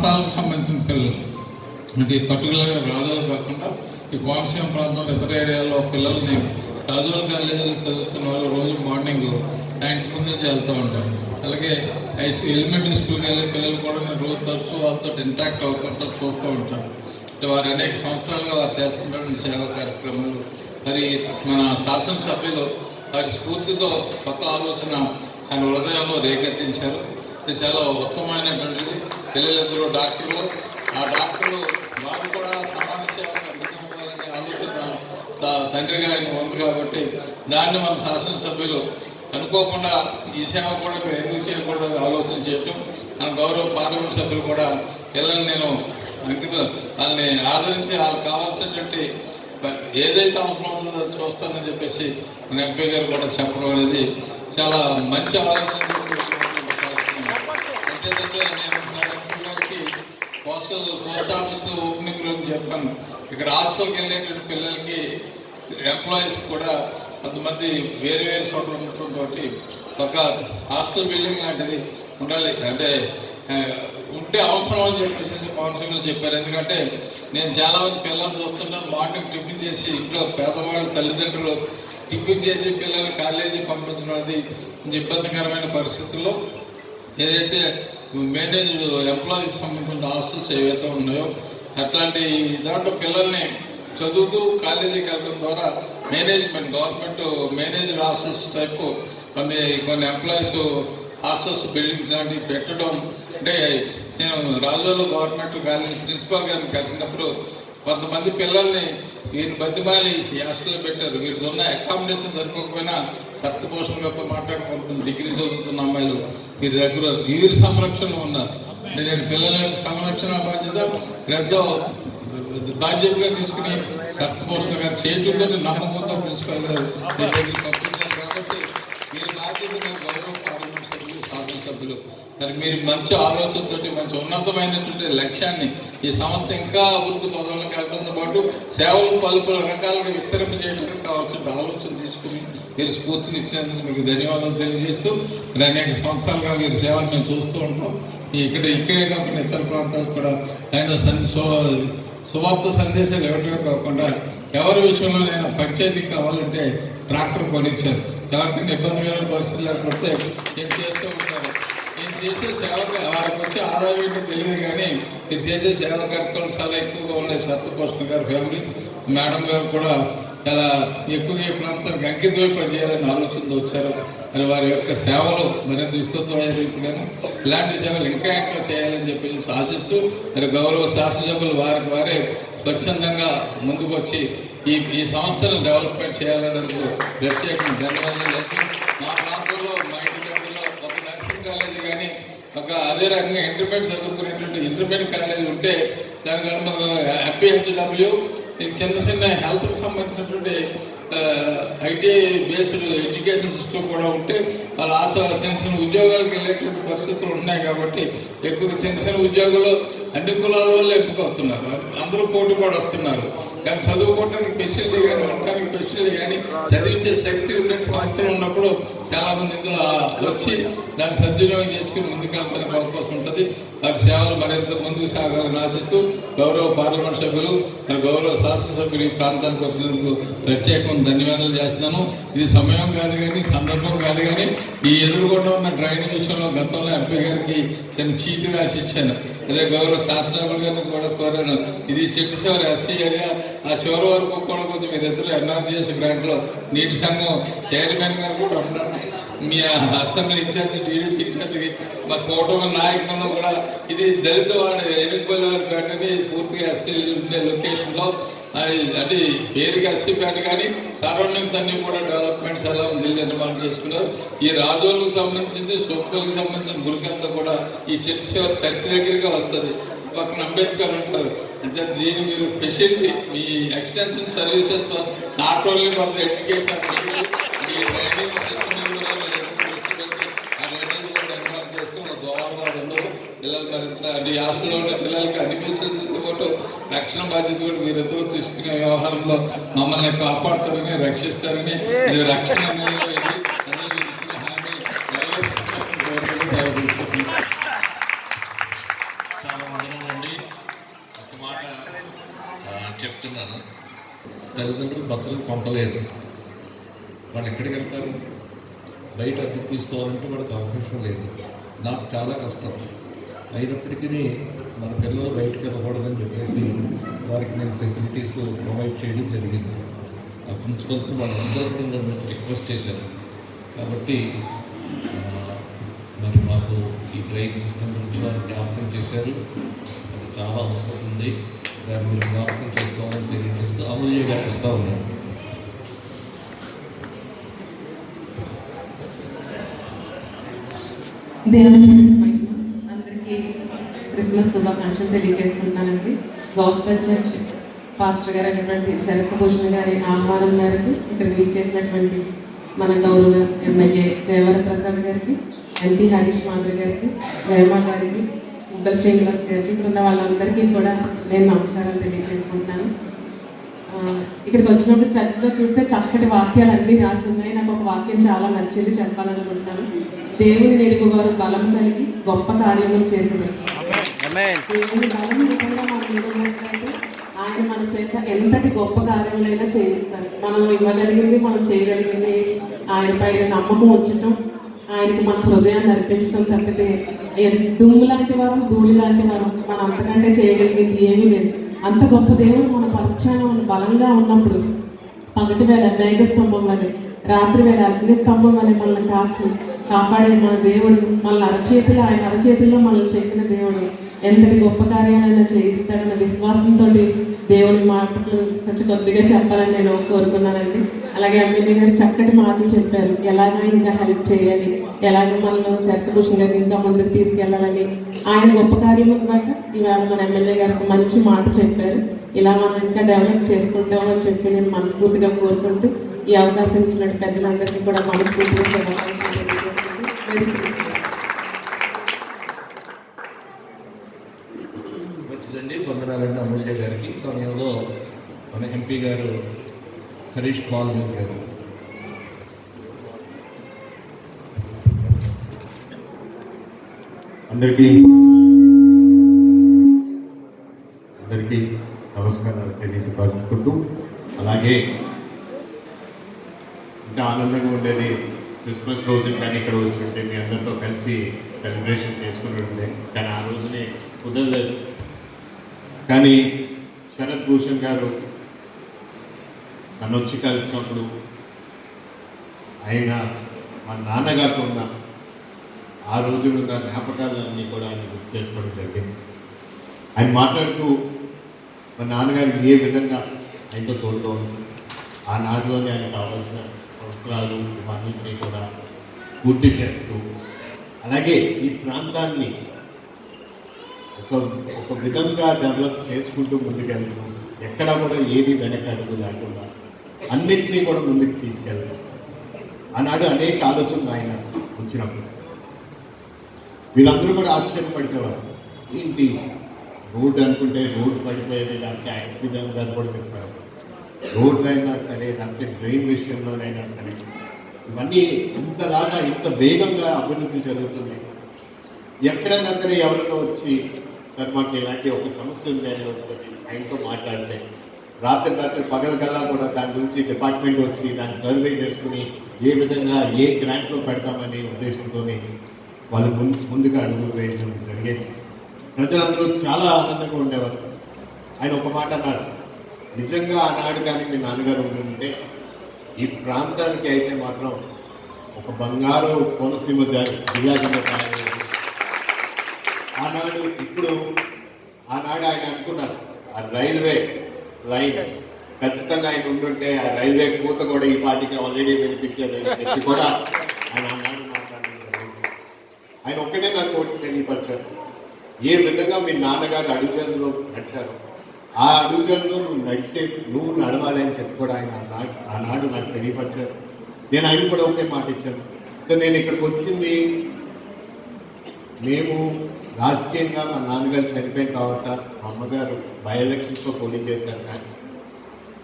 ప్రాంతాలకు సంబంధించిన పిల్లలు, అంటే పర్టికులర్గా రాజోలు కాకుండా ఈ కోనసీమ ప్రాంతంలో ఇతర ఏరియాలో పిల్లల్ని రాజోలు కాలేజీలో చదువుతున్న వాళ్ళు రోజు మార్నింగ్ 9 నుంచి వెళ్తూ ఉంటారు. అలాగే ఎలిమెంటరీ స్కూల్కి వెళ్ళే పిల్లలు కూడా నేను రోజు తరచూ వాళ్ళతో ఇంటరాక్ట్ అవుతుంటారు, చూస్తూ ఉంటాను. అంటే వారు అనేక సంవత్సరాలుగా వారు చేస్తున్నటువంటి సేవా కార్యక్రమాలు. మరి మన శాసనసభ్యులు వారి స్ఫూర్తితో కొత్త ఆలోచన ఆయన హృదయంలో రేకెత్తించారు. ఇది చాలా ఉత్తమమైనటువంటిది. పిల్లలిద్దరూ డాక్టర్లు, ఆ డాక్టర్లు వారు కూడా సమాజ సేవకు అంకితం అవ్వాలనే ఆలోచన తండ్రిగా ఆయన ఉంది కాబట్టి దాన్ని మన శాసనసభ్యులు అనుకోకుండా ఈ సేవ కూడా మీరు ఎందుకు చేయకూడదు ఆలోచన చేయటం, మన గౌరవ పార్లమెంట్ సభ్యులు కూడా పిల్లల్ని నేను వాళ్ళని ఆదరించి వాళ్ళకి కావాల్సినటువంటి ఏదైతే అవసరం అవుతుందో చూస్తానని చెప్పేసి మన ఎంపీ గారు కూడా చెప్పడం అనేది చాలా మంచి ఆలోచన. అంతేదంటే నేను ఎంపీ గారికి పోస్ట్ ఆఫీస్ ఓపెనింగ్ రోజు చెప్పాను, ఇక్కడ హాస్టల్కి వెళ్ళేటువంటి పిల్లలకి ఎంప్లాయీస్ కూడా కొంతమంది వేరు వేరు చోట్ల ఉండటంతో ఒక హాస్టల్ బిల్డింగ్ లాంటిది ఉండాలి, అంటే ఉంటే అవసరం అని చెప్పేసి పవన్ సింగ్ చెప్పారు. ఎందుకంటే నేను చాలామంది పిల్లల్ని చూస్తుంటాను, మార్నింగ్ టిఫిన్ చేసి ఇంట్లో పేదవాళ్ళ తల్లిదండ్రులు టిఫిన్ చేసి పిల్లల్ని కాలేజీ పంపించడం అనేది ఇబ్బందికరమైన పరిస్థితుల్లో ఏదైతే మేనేజ్ ఎంప్లాయీస్ సంబంధించిన హాస్టల్స్ ఏవైతే ఉన్నాయో అట్లాంటి దాంట్లో పిల్లల్ని చదువుతూ కాలేజీకి వెళ్ళడం ద్వారా management government managed hostels type కొన్ని ఎంప్లాయీస్ హాస్టల్స్ బిల్డింగ్స్ లాంటివి పెట్టడం. అంటే నేను రాజోలు గవర్నమెంట్ కాలేజీ ప్రిన్సిపాల్ గారిని కలిసినప్పుడు కొంతమంది పిల్లల్ని వీరిని బతిమాలి ఈ హాస్టల్లో పెట్టారు. వీరికి ఉన్న అకామిడేషన్ సరిపోకపోయినా సర్త పోషణతో మాట్లాడి కొంతమంది డిగ్రీ చదువుతున్న అమ్మాయిలు వీరి దగ్గర వీరి సంరక్షణలో ఉన్నారు. అంటే నేను పిల్లల యొక్క సంరక్షణ బాధ్యతగా తీసుకుని సర్త పోషణ గారు చేయటంతో నమ్మకంతో ప్రిన్సిపాల్ గారు దగ్గరికి పంపించారు. కాబట్టి మీరు బాధ్యతగా గౌరవ పార్లమెంట్ సభ్యులు, శాసనసభ్యులు మరి మీరు మంచి ఆలోచనతో మంచి ఉన్నతమైనటువంటి లక్ష్యాన్ని ఈ సంస్థ ఇంకా అభివృద్ధి పదవులకు వెళ్ళడంతో పాటు సేవలు పలు రకాలుగా విస్తరింపజేయడానికి కావాల్సిన ఆలోచన తీసుకుని మీరు స్ఫూర్తినిచ్చినందుకు మీకు ధన్యవాదాలు తెలియజేస్తూ అనేక సంవత్సరాలుగా మీరు సేవలు మేము చూస్తూ ఉంటాం. ఇక్కడే కాకుండా ఇతర ప్రాంతాలకు కూడా ఆయన సువార్త సందేశాలు ఇవ్వటమే కాకుండా ఎవరి విషయంలో నేను పంచాయతీకి కావాలంటే ట్రాక్టర్ కొనిచ్చారు. ఎవరికైనా ఇబ్బందికరమైన పరిస్థితులు లేకపోతే నేను చేస్తూ ఉంటాను. నేను చేసే సేవకు వారికి వచ్చే ఆదాయం ఏంటో తెలియదు, కానీ మీరు చేసే సేవా కార్యక్రమాలు చాలా ఎక్కువగా ఉన్నాయి. సత్యపోషణ గారి ఫ్యామిలీ మేడం గారు కూడా చాలా ఎక్కువగా ఈ ప్రాంతానికి అంకితమై పనిచేయాలని ఆలోచనతో వచ్చారు. మరి వారి యొక్క సేవలు మరింత విస్తృతమైన రీతిగాను ఇలాంటి సేవలు ఇంకా చేయాలని చెప్పేసి ఆశిస్తూ మరి గౌరవ శాసనసభ్యులు వారే స్వచ్ఛందంగా ముందుకు వచ్చి ఈ సంస్థను డెవలప్మెంట్ చేయాలన్నందుకు ప్రత్యేకంగా ధన్యవాదాలు. మా ప్రాంతంలో మా ఇంటి దగ్గరలో ఒక నర్సింగ్ కాలేజీ కానీ అదే రకంగా ఇంటర్మీడియట్ చదువుకునేటువంటి ఇంటర్మీడియట్ కాలేజీ ఉంటే దానికి FPHW చిన్న హెల్త్కి సంబంధించినటువంటి ఐటీఐ బేస్డ్ ఎడ్యుకేషన్ సిస్టమ్ కూడా ఉంటే వాళ్ళ ఆశ చిన్న ఉద్యోగాలకు వెళ్ళేటువంటి పరిస్థితులు ఉన్నాయి. కాబట్టి ఎక్కువ చిన్న ఉద్యోగాలు అన్ని కులాల వల్ల ఎంపికవుతున్నారు, అందరూ పోటీ కూడా వస్తున్నారు. కానీ చదువుకోవడానికి ఫెసిలిటీ కానీ ఉండడానికి ఫెసిలిటీ కానీ చదివించే శక్తి ఉండే సంస్థలు ఉన్నప్పుడు చాలామంది ఇందులో వచ్చి దాన్ని సద్వినియోగం చేసుకుని ముందుకెళ్ళడానికి అవకాశం ఉంటుంది. వారి సేవలు మరింత ముందుకు సాగాలని ఆశిస్తూ గౌరవ పార్లమెంట్ సభ్యులు మరి గౌరవ శాసనసభ్యులు ఈ ప్రాంతానికి వచ్చినందుకు ప్రత్యేకమైన ధన్యవాదాలు చేస్తున్నాను. ఇది సమయం కాదు కానీ సందర్భం కాదు కానీ ఈ ఎదురుకుండా ఉన్న డ్రైనేజ్ విషయంలో గతంలో ఎంపీ గారికి చిన్న చీటీ రాసి ఇచ్చాను. అదే గౌరవ శాసనసభ్యులు గారిని కూడా కోరాను. ఇది చెట్టు చివరి SC ఏరియా, ఆ చివరి వరకు కూడా కొంచెం మీరిద్దరు NRGS గ్రాంట్లో నీటి సంఘం చైర్మన్ గారు కూడా ఉన్నారు. మీ అసెంబ్లీ ఇన్ఛార్జి, టీడీపీ ఇన్ఛార్జి, మా కూటమి నాయకులను కూడా ఇది దళిత వాడు ఎన్నికల వారి పేటని పూర్తిగా SC ఉండే లొకేషన్లో అంటే పేరుకి SC పేట కానీ సరౌండింగ్స్ అన్నీ కూడా డెవలప్మెంట్స్ ఎలా ఉంది నిర్మాణం చేసుకున్నారు. ఈ రాజోలకు సంబంధించింది సోపులకు సంబంధించిన గురికంతా కూడా ఈ చెట్టు చివరి చర్చి దగ్గరగా వస్తుంది. పక్కన అంబేద్కర్ ఉంటారు. అంటే దీన్ని మీరు facility me extension services not only for the education ఈ డ్రైనేజ్ సిస్టమ్ కూడా ఆ డ్రైనేజ్ కూడా నిర్మాణం చేస్తే దోహదపాటు ఉండదు. పిల్లలు మరింత అంటే ఈ హాస్టల్లో ఉండే పిల్లలకి అన్ని ఫెసిలిటీతో పాటు రక్షణ బాధ్యత కూడా మీరిద్దరూ తీసుకునే వ్యవహారంలో మమ్మల్ని కాపాడుతారని రక్షిస్తారని ఇది రక్షణ అనేది ఇచ్చిన హామీ చాలా వందనాలండి. ఒక మాట చెప్తున్నాను, తల్లిదండ్రులు బస్సులకు పంపలేదు, వాళ్ళు ఎక్కడికి వెళ్తారు? బయట అద్దె తీసుకోవాలంటే వాళ్ళకి అవకాశం లేదు. నాకు చాలా కష్టం అయినప్పటికీ మన పిల్లలు బయటకు వెళ్ళకూడదని చెప్పేసి వారికి నేను ఫెసిలిటీస్ ప్రొవైడ్ చేయడం జరిగింది. ఆ ప్రిన్సిపల్స్ వాళ్ళందరూ కూడా నన్ను రిక్వెస్ట్ చేశారు. కాబట్టి మరి మాకు ఈ డ్రైవింగ్ సిస్టమ్ గురించి వారు జ్ఞాపకం చేశారు. అది చాలా అవసరం ఉంది, దాన్ని మీరు జ్ఞాపకం చేసుకోవాలని తెలియజేస్తూ అమూల్యంగా ఇస్తూ ఉన్నాను. అందరికీ క్రిస్మస్ శుభాకాంక్షలు తెలియజేసుకుంటున్నానండి. గాస్పెల్ చర్చ్ పాస్టర్ గారు అయినటువంటి శరత్భూషణ్ గారి ఆహ్వానం మేరకు ఇక్కడికి చేసినటువంటి మన గౌరవ ఎమ్మెల్యే దేవర ప్రసాద్ గారికి, ఎంపీ హరీష్ మాధవ్ గారికి, వేమ గారికి, ముద్దల్ శ్రీనివాస్ గారికి, ఇక్కడ ఉన్న వాళ్ళందరికీ కూడా నేను నమస్కారాలు తెలియజేసుకుంటున్నాను. ఇక్కడికి వచ్చినప్పుడు చర్చిలో చూస్తే చక్కటి వాక్యాలు అన్నీ రాసి ఉన్నాయి. నాకు ఒక వాక్యం చాలా నచ్చింది, చెప్పాలనుకుంటున్నాను. దేవుని ఎరుగువారు బలం కలిగి గొప్ప కార్యములు చేసేది. దేవుని బలం నిజంగా మనం ఎదుగున్నట్లయితే ఆయన మన చేత ఎంతటి గొప్ప కార్యములైనా చేయిస్తారు. మనం ఇవ్వగలిగింది, మనం చేయగలిగింది ఆయన పైన నమ్మకం ఉంచటం, ఆయనకు మన హృదయాన్ని అర్పించడం తప్పితే దుమ్ము లాంటి వారు, ధూళి లాంటి వారు మనం అంతకంటే చేయగలిగింది ఏమీ లేదు. అంత గొప్ప దేవుడు మన పక్షాన బలంగా ఉన్నప్పుడు పగటి వేళ మేఘ స్తంభం వలె, రాత్రి వేళ అగ్ని స్తంభం వలె మనల్ని కాపాడే మన దేవుడు, మన ఆయన అరచేతిలో మనల్ని చెక్కిన దేవుడు ఎంతటి గొప్ప కార్యాలైనా చేయిస్తాడన్న విశ్వాసంతో దేవుడి మాటలు కొంచెం కొద్దిగా చెప్పాలని నేను కోరుకున్నానండి. అలాగే ఎమ్మెల్యే గారు చక్కటి మాటలు చెప్పారు, ఎలాగో ఇంకా హెల్ప్ చేయాలి, ఎలాగో మనలో శరత్భూషణ్ గారికి ఇంకా ముందుకు తీసుకెళ్లాలని. ఆయన గొప్ప కార్యముల బట్టి ఇవాళ మన ఎమ్మెల్యే గారికి మంచి మాట చెప్పారు. ఇలా మనం ఇంకా డెవలప్ చేసుకుంటామని చెప్పి నేను మనస్ఫూర్తిగా కోరుకుంటూ ఈ అవకాశం ఇచ్చిన పెద్దలందరికీ కూడా మనస్ఫూర్తిగా మంచిదండి. వందనాలండి అమూల్య గారికి. ఈ సమయంలో మన ఎంపీ గారు హరీష్ మాధవ్ గారు. అందరికీ నమస్కారాలు తెలియజేసుకుంటూ, అలాగే ఇంకా ఆనందంగా ఉండేది క్రిస్మస్ రోజు కానీ ఇక్కడ వచ్చి ఉంటే మీ అందరితో కలిసి సెలబ్రేషన్ చేసుకుని ఉండే, కానీ ఆ రోజునే కుదరలేదు. కానీ శరత్ భూషణ్ గారు నన్ను వచ్చి కలిసినప్పుడు ఆయన మా నాన్నగారితో ఉన్న ఆ రోజులు ఉన్న జ్ఞాపకాలన్నీ కూడా ఆయన గుర్తు చేసుకోవడం జరిగింది. ఆయన మాట్లాడుతూ మా నాన్నగారు ఏ విధంగా ఆయనతో తోడుతూ ఉంటుంది, ఆనాటిలోనే ఆయన కావాల్సిన అవసరాలు ఇవన్నింటినీ కూడా పూర్తి చేస్తూ, అలాగే ఈ ప్రాంతాన్ని ఒక విధంగా డెవలప్ చేసుకుంటూ ముందుకెళ్తూ, ఎక్కడా కూడా ఏది వెనకడుగు లేకుండా అన్నింటినీ కూడా ముందుకు తీసుకెళ్తాం. ఆనాడు అనేక ఆలోచనలు ఆయన వచ్చినప్పుడు వీళ్ళందరూ కూడా ఆశ్చర్యపడిపోయారు. ఏంటి రోడ్డు అనుకుంటే రోడ్డు పడిపోయేది, లేకపోతే యాక్సిడెంట్ అని కూడా చెప్పారు. రోడ్డు అయినా సరే, లేకపోతే డ్రైన్ విషయంలోనైనా సరే, ఇవన్నీ ఇంతలాగా ఇంత వేగంగా అభివృద్ధి జరుగుతుంది. ఎక్కడైనా సరే ఎవరైనా వచ్చి సార్ మాకు ఇలాంటి ఒక సమస్య ఉంది అని ఒకటి ఆయనతో మాట్లాడితే రాత్రి పగలకల్లా కూడా దాని గురించి డిపార్ట్మెంట్ వచ్చి దాన్ని సర్వే చేసుకుని ఏ విధంగా ఏ గ్రాంట్లో పెడతామనే ఉద్దేశంతో వాళ్ళు ముందుగా అడుగులు వేయడం జరిగేది. ప్రజలందరూ చాలా ఆనందంగా ఉండేవారు. ఆయన ఒక మాట అన్నారు, నిజంగా ఆనాడు కానీ మీ నాన్నగారు ఉంటే ఈ ప్రాంతానికి అయితే మాత్రం ఒక బంగారు కోనసీమ జిల్లా కింద తయారయ్యేది. ఆనాడు ఇప్పుడు ఆనాడు ఆయన అనుకున్నారు ఆ రైల్వే లైన్ ఖచ్చితంగా ఆయన ఉంటుంటే ఆ రైల్వే కూత కూడా ఈ పార్టీకి ఆల్రెడీ వినిపించేది చెప్పి కూడా ఆయన ఆనాడు మాట్లాడారు. ఆయన ఒక్కటే నాకు ఒకటి తెలియపరిచారు, ఏ విధంగా మీ నాన్నగారు అడుగుజాడలో నడిచారు, ఆ అడుగుజాడలో నువ్వు నడవాలి అని చెప్పి కూడా ఆయన ఆనాడు నాకు తెలియపరిచారు. నేను ఆయన కూడా ఒకే మాట ఇచ్చాను. సో నేను ఇక్కడికి వచ్చింది, మేము రాజకీయంగా మా నాన్నగారు చనిపోయిన తర్వాత మా అమ్మగారు బై ఎలక్షన్స్లో పోటీ చేశారు. కానీ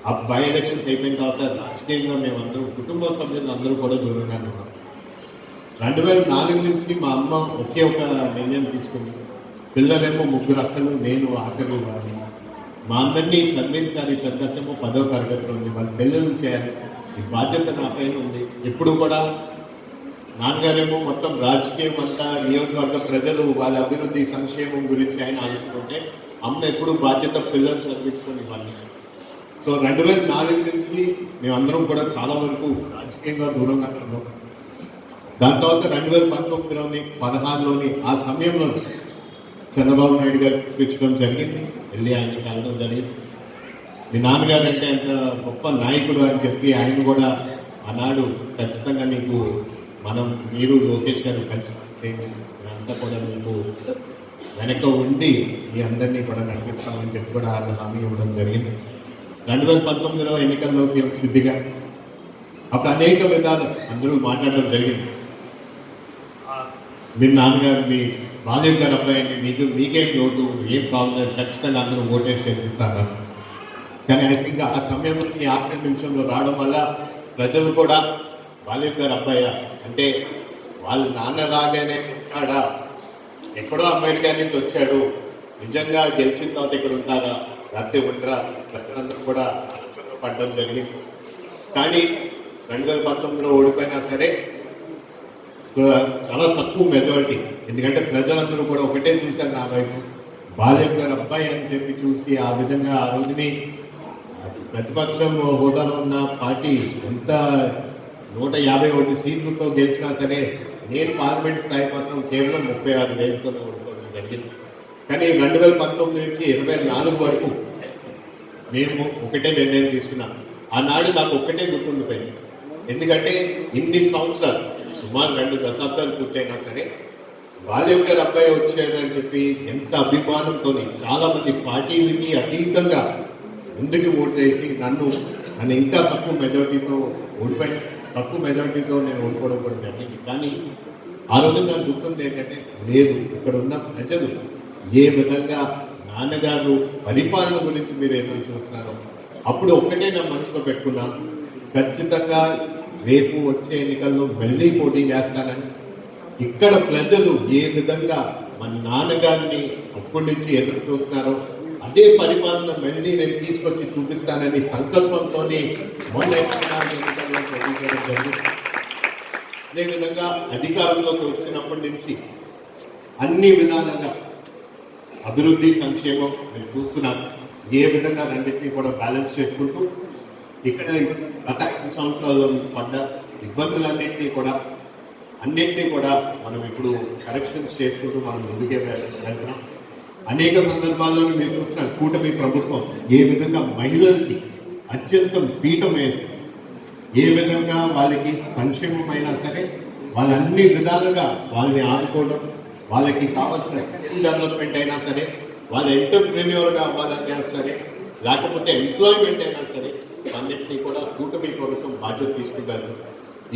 ఆ బై ఎలక్షన్స్ అయిపోయిన తర్వాత రాజకీయంగా మేమందరూ కుటుంబ సభ్యులు అందరూ కూడా దూరంగానే ఉన్నాం. 2004 నుంచి మా అమ్మ ఒకే ఒక నిర్ణయం తీసుకుంది, పిల్లలేమో 3 అక్కలు, నేను ఆఖరి వాడిని. మా అందరినీ చదివించాలి, చదివేమో 10వ తరగతిలో ఉంది, వాళ్ళ పిల్లలు చేయాలి, ఈ బాధ్యత నా పైన ఉంది. ఎప్పుడు కూడా నాన్నగారేమో మొత్తం రాజకీయం అంతా నియోజకవర్గ ప్రజలు వాళ్ళ అభివృద్ధి సంక్షేమం గురించి ఆయన ఆలోచుకుంటే అమ్మ ఎప్పుడు బాధ్యత పిల్లలు చదివించుకొని ఇవ్వాలి. సో 2004 నుంచి మేమందరం కూడా చాలా వరకు రాజకీయంగా దూరంగా ఉన్నాం. దాని తర్వాత 2019లోని 16లోని ఆ సమయంలో చంద్రబాబు నాయుడు గారు పిలిపించడం జరిగింది, వెళ్ళి ఆయన కలవడం జరిగింది. మీ నాన్నగారు అంటే అంత గొప్ప నాయకుడు అని చెప్పి ఆయన కూడా ఆనాడు ఖచ్చితంగా నీకు మీరు లోకేష్ గారు కలిసి చేయండి, అంతా కూడా మీకు వెనక ఉండి మీ అందరినీ కూడా నడిపిస్తామని చెప్పి కూడా ఆయన హామీ ఇవ్వడం జరిగింది. 2019లో ఎన్నికల్లోకి సిద్ధిగా అప్పుడు అనేక విధాలు అందరూ మాట్లాడడం జరిగింది. మీ నాన్నగారు మీ బాల్యం గారు అబ్బాయండి, మీకేం లోటు, ఏం ప్రాబ్లం, ఖచ్చితంగా అందరూ ఓటేసి గెలిపిస్తారు. కానీ ఐ థింక్ ఆ సమయంలో ఈ ఆఖరి నిమిషంలో రావడం వల్ల ప్రజలు కూడా బాల్యం గారు అబ్బాయ అంటే వాళ్ళ నాన్న రాగానే ఉంటాడా, ఎక్కడో అమెరికా నుంచి వచ్చాడు, నిజంగా గెలిచిన తర్వాత ఇక్కడ ఉంటారా, లేకపోతే ఉండరా, ప్రజలందరూ కూడా ఆలోచనలో పడడం జరిగింది. కానీ 2019లో ఓడిపోయినా సరే చాలా తక్కువ మెజారిటీ, ఎందుకంటే ప్రజలందరూ కూడా ఒకటే చూశారు నా వైపు, బాల్యం గారు అబ్బాయి అని చెప్పి చూసి ఆ విధంగా ఆ రోజుని ప్రతిపక్షం హోదాలో ఉన్న పార్టీ ఎంత 151 సీట్లతో గెలిచినా సరే నేను పార్లమెంట్ స్థాయి మాత్రం కేవలం 36,000తో ఓడిపోవడం జరిగింది. కానీ 2019 నుంచి 24 వరకు నేను ఒకటే నిర్ణయం తీసుకున్నాను. ఆనాడు నాకు ఒక్కటే గుర్తుండిపోయింది, ఎందుకంటే ఇన్ని సంవత్సరాలు సుమారు 2 దశాబ్దాలు పూర్తయినా సరే బాల్యం గారు అబ్బాయి వచ్చారని చెప్పి ఎంత అభిమానంతో చాలామంది పార్టీలకి అతీతంగా ముందుకు ఓటు వేసి నన్ను ఇంకా తక్కువ మెజారిటీతో ఓడిపోయి తక్కువ మెజారిటీతో నేను ఓడిపోవడం కూడా జరిగింది. కానీ ఆ రోజు నాకు గుర్తుంది ఏంటంటే, లేదు ఇక్కడ ఉన్న ప్రజలు ఏ విధంగా నాన్నగారు పరిపాలన గురించి మీరు ఎదురు చూస్తున్నారో అప్పుడు ఒక్కటే నా మనసులో పెట్టుకున్నాను, ఖచ్చితంగా రేపు వచ్చే ఎన్నికల్లో మళ్ళీ పోటీ చేస్తానని. ఇక్కడ ప్రజలు ఏ విధంగా మన నాన్నగారిని అప్పటి నుంచి ఎదురు చూస్తున్నారో అదే పరిపాలన మళ్ళీ నేను తీసుకొచ్చి చూపిస్తానని సంకల్పంతో మొన్న ఎన్నికల్లో ప్రకటించడం జరిగింది. అదేవిధంగా అధికారంలోకి వచ్చినప్పటి నుంచి అన్ని విధాలుగా అభివృద్ధి సంక్షేమం నేను చూస్తున్నాను. ఏ విధంగా రెండింటినీ కూడా బ్యాలెన్స్ చేసుకుంటూ ఇక్కడ గత 5 సంవత్సరాల్లో పడ్డ ఇబ్బందులన్నింటినీ కూడా మనం ఇప్పుడు కరెక్షన్స్ చేసుకుంటూ మనం ముందుకే వెళ్తున్నాం. అనేక సందర్భాల్లో మీరు చూసిన కూటమి ప్రభుత్వం ఏ విధంగా మహిళలకి అత్యంత పీఠం వేసి ఏ విధంగా వాళ్ళకి సంక్షేమమైనా సరే వాళ్ళన్ని విధాలుగా వాళ్ళని ఆదుకోవడం, వాళ్ళకి కావాల్సిన స్కిల్ డెవలప్మెంట్ అయినా సరే, వాళ్ళ ఎంటర్ప్రెన్యూర్గా అవ్వాలన్నా సరే, లేకపోతే ఎంప్లాయ్మెంట్ అయినా సరే, అన్నింటినీ కూడా కూటమి ప్రభుత్వం బాధ్యత తీసుకుంటారు.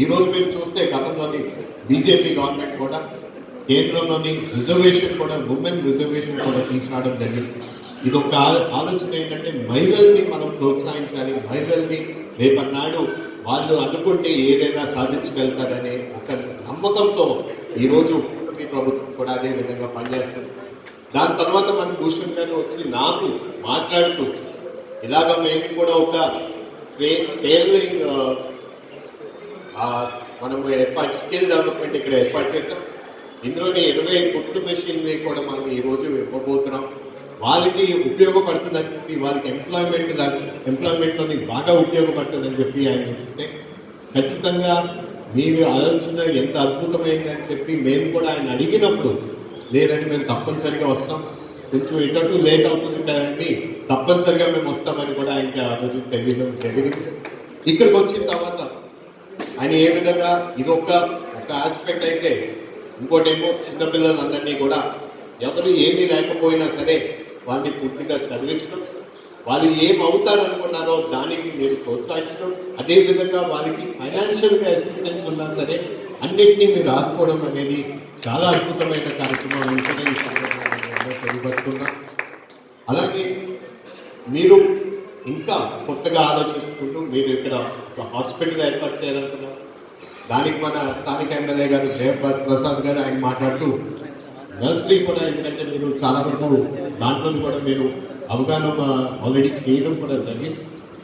ఈరోజు మీరు చూస్తే గతంలోని బీజేపీ గవర్నమెంట్ కూడా కేంద్రంలోని రిజర్వేషన్ కూడా ఉమెన్ రిజర్వేషన్ కూడా తీసుకురావడం జరిగింది. ఇది ఒక ఆలోచన ఏంటంటే మహిళల్ని మనం ప్రోత్సహించాలి, మహిళల్ని రేపన్నాడు వాళ్ళు అనుకుంటే ఏదైనా సాధించగలుగుతారనే ఒక నమ్మకంతో ఈరోజు కూటమి ప్రభుత్వం కూడా అదే విధంగా పనిచేస్తుంది. దాని తర్వాత మన భూషణ్ గారు వచ్చి నాకు మాట్లాడుతూ ఇలాగ మేము కూడా ఒక టైలరింగ్ మనం స్కిల్ డెవలప్మెంట్ ఇక్కడ ఏర్పాటు చేస్తాం. ఇందులోని 20 కుట్టు మెషిన్ని కూడా మనం ఈరోజు ఇవ్వబోతున్నాం. వాళ్ళకి ఉపయోగపడుతుందని చెప్పి, వాళ్ళకి ఎంప్లాయ్మెంట్లోని బాగా ఉపయోగపడుతుందని చెప్పి ఆయన చూస్తే ఖచ్చితంగా మీరు ఆలోచన ఎంత అద్భుతమైందని చెప్పి మేము కూడా ఆయన అడిగినప్పుడు లేదంటే మేము తప్పనిసరిగా వస్తాం, కొంచెం ఇటు లేట్ అవుతుంది కదండి, తప్పనిసరిగా మేము వస్తామని కూడా ఆయనకి ఆ రోజు తెలియడం జరిగింది. ఇక్కడికి వచ్చిన తర్వాత ఆయన ఏ విధంగా ఇది ఒక ఆస్పెక్ట్ అయితే, ఇంకోటేమో చిన్నపిల్లలందరినీ కూడా ఎవరు ఏమీ లేకపోయినా సరే వాళ్ళని పూర్తిగా చదివించడం, వాళ్ళు ఏమవుతారనుకున్నారో దానికి మీరు ప్రోత్సహించడం, అదేవిధంగా వాళ్ళకి ఫైనాన్షియల్గా అసిస్టెన్స్ ఉన్నా సరే అన్నింటినీ మీరు ఆదుకోవడం అనేది చాలా అద్భుతమైన కార్యక్రమం ఉంటుందని తెలియపరుచుకున్నాం. అలాగే మీరు ఇంకా కొత్తగా ఆలోచిస్తుంటూ మీరు ఇక్కడ ఒక హాస్పిటల్ ఏర్పాటు చేయాలనుకున్నారు. దానికి మన స్థానిక ఎమ్మెల్యే గారు జయప్రసాద్ గారు ఆయన మాట్లాడుతూ నర్సరీ కూడా, ఎందుకంటే మీరు చాలా వరకు దాంట్లో కూడా మీరు అవగాహన ఆల్రెడీ చేయడం కూడా జరిగింది.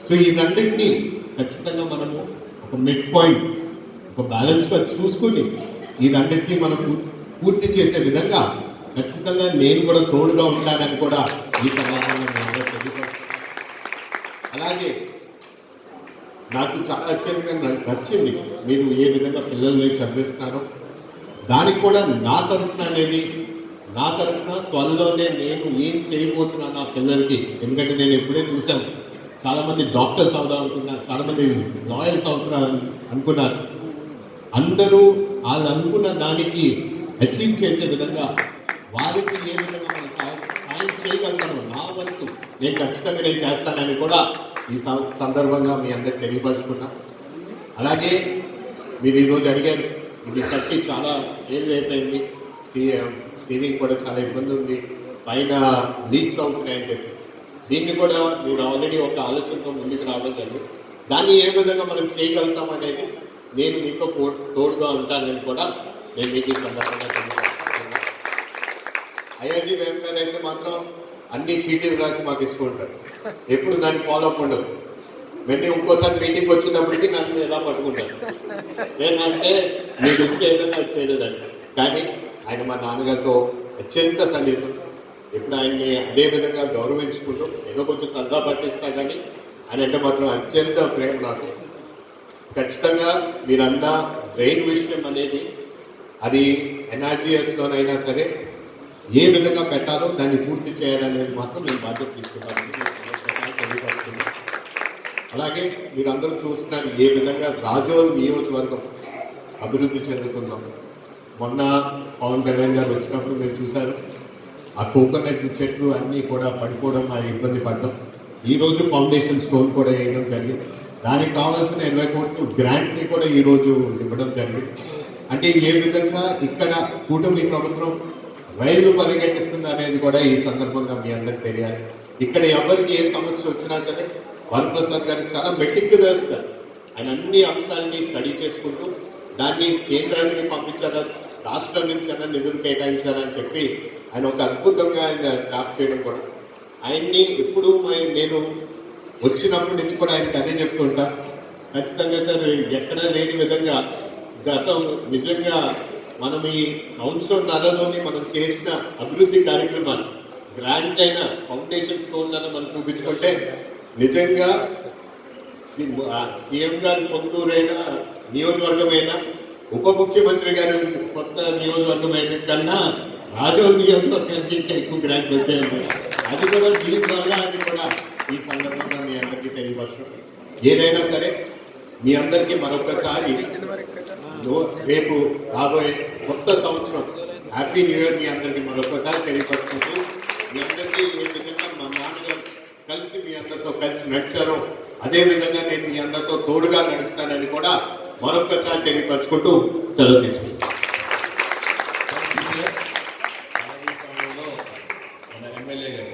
సో ఈ రెండింటినీ ఖచ్చితంగా మనము ఒక మిడ్ పాయింట్, ఒక బ్యాలెన్స్గా చూసుకుని ఈ రెండింటినీ మనకు పూర్తి చేసే విధంగా ఖచ్చితంగా నేను కూడా తోడుగా ఉంటానని కూడా ఈ సమాధానం తెలియదు. అలాగే నాకు చాలా అత్యంతంగా నచ్చింది మీరు ఏ విధంగా పిల్లల్ని చదివిస్తున్నారో. దానికి కూడా నా తరఫున త్వరలోనే నేను ఏం చేయబోతున్నాను నా పిల్లలకి. ఎందుకంటే నేను ఎప్పుడే చూశాను, చాలామంది డాక్టర్స్ అవుదాం అనుకున్నారు, చాలామంది లాయర్స్ అవుతున్నారు అనుకున్నారు. అందరూ వాళ్ళు అనుకున్న దానికి అచీవ్ చేసే విధంగా వారికి ఏ విధంగా మనం సాయం చేయగలుగుతాను, నా వంతు నేను ఖచ్చితంగా నేను చేస్తానని కూడా ఈ సందర్భంగా మీ అందరికి తెలియపరుచుకున్నా. అలాగే మీరు ఈరోజు అడిగారు, ఇది కట్టి చాలా ఏళ్ళు అయిపోయింది, సీలింగ్ కూడా చాలా ఇబ్బంది ఉంది, పైన లీక్స్ అవుతున్నాయని చెప్పి దీన్ని కూడా మీరు ఆల్రెడీ ఒక ఆలోచనతో ముందుకు రావడం జరిగింది. దాన్ని ఏ విధంగా మనం చేయగలుగుతాం అనేది నేను మీతో తోడుగా ఉంటానని కూడా నేను మీకు ఈ సందర్భంగా తెలియజేస్తున్నాను. ఐఐటి వెంకయ్య అయితే మాత్రం అన్ని చీటీలు రాసి మాకు ఇస్తుంటారు, ఎప్పుడు దాన్ని ఫాలో అప్ ఉండదు. వెంటనే ఇంకోసారి మీటింగ్ వచ్చినప్పటికీ నన్ను ఎలా పట్టుకుంటారు, ఏంటంటే మీరు ఇచ్చే ఏదైనా చేయలేదండి. కానీ ఆయన మా నాన్నగారితో అత్యంత సన్నిహితం, ఇప్పుడు ఆయన్ని అదే విధంగా గౌరవించుకుంటూ ఏదో కొంచెం సరదా పట్టిస్తా, కానీ ఆయన అంటే మాత్రం అత్యంత ప్రేమ నాకు. ఖచ్చితంగా మీరన్న బ్రెయిన్ విషయం అనేది అది ఎన్ఆర్జీఎస్లోనైనా సరే ఏ విధంగా పెట్టాలో దాన్ని పూర్తి చేయాలనేది మాత్రం నేను బాధ్యత తీసుకున్నాను. అలాగే మీరందరూ చూస్తున్నారు ఏ విధంగా రాజోల్ నియోజకవర్గం అభివృద్ధి చెందుతుందాం. మొన్న పవన్ కళ్యాణ్ గారు వచ్చినప్పుడు మీరు చూశారు, ఆ కోకోనట్ చెట్లు అన్నీ కూడా పడిపోవడం, ఆ ఇబ్బంది పడడం. ఈరోజు ఫౌండేషన్ స్టోన్ కూడా వేయడం జరిగింది. దానికి కావాల్సిన 20 కోట్లు గ్రాంట్ని కూడా ఈరోజు ఇవ్వడం జరిగింది. అంటే ఏ విధంగా ఇక్కడ కూటమి ప్రభుత్వం రైళ్లు పరిగెట్టిస్తుంది అనేది కూడా ఈ సందర్భంగా మీ అందరికి తెలియాలి. ఇక్కడ ఎవరికి ఏ సమస్య వచ్చినా సరే వరప్రసాద్ గారు చాలా మెట్టిక్గా వేస్తారు. ఆయన అన్ని అంశాలని స్టడీ చేసుకుంటూ దాన్ని కేంద్రానికి పంపించారా, రాష్ట్రం నుంచి అయినా నిధులు కేటాయించారని చెప్పి ఆయన ఒక అద్భుతంగా ఆయన డ్రాఫ్ట్ చేయడం కూడా. ఆయన్ని ఎప్పుడు నేను వచ్చినప్పటి నుంచి కూడా ఆయనకి అదే చెప్తుంటా, ఖచ్చితంగా సార్ ఎక్కడా లేని విధంగా గతం నిజంగా మనం ఈ సంవత్సరంన్నరలోని మనం చేసిన అభివృద్ధి కార్యక్రమాలు గ్రాండ్ అయిన ఫౌండేషన్ స్టోన్లను మనం చూపించుకుంటే నిజంగా సీఎం గారి సొంతూరైన నియోజకవర్గమైన, ఉప ముఖ్యమంత్రి గారి సొంత నియోజకవర్గమైన కన్నా రాజోల్ నియోజకవర్గానికి ఇంకా ఎక్కువ గ్రాంట్ వచ్చాయండి. అది కూడా దీనివల్ల అది కూడా ఈ సందర్భంగా మీ అందరికీ తెలియవచ్చు. ఏదైనా సరే మీ అందరికీ మరొకసారి రేపు రాబోయే కొత్త సంవత్సరం హ్యాపీ న్యూ ఇయర్ మీ అందరికీ మరొకసారి తెలియపరుచుకుంటూ, మీ అందరికీ ఏ విధంగా మా నాన్నగారు కలిసి మీ అందరితో కలిసి నడిచారో అదేవిధంగా నేను మీ అందరితో తోడుగా నడుస్తానని కూడా మరొకసారి తెలియపరుచుకుంటూ సెలవు తీసుకుంటాను. ఎమ్మెల్యే గారు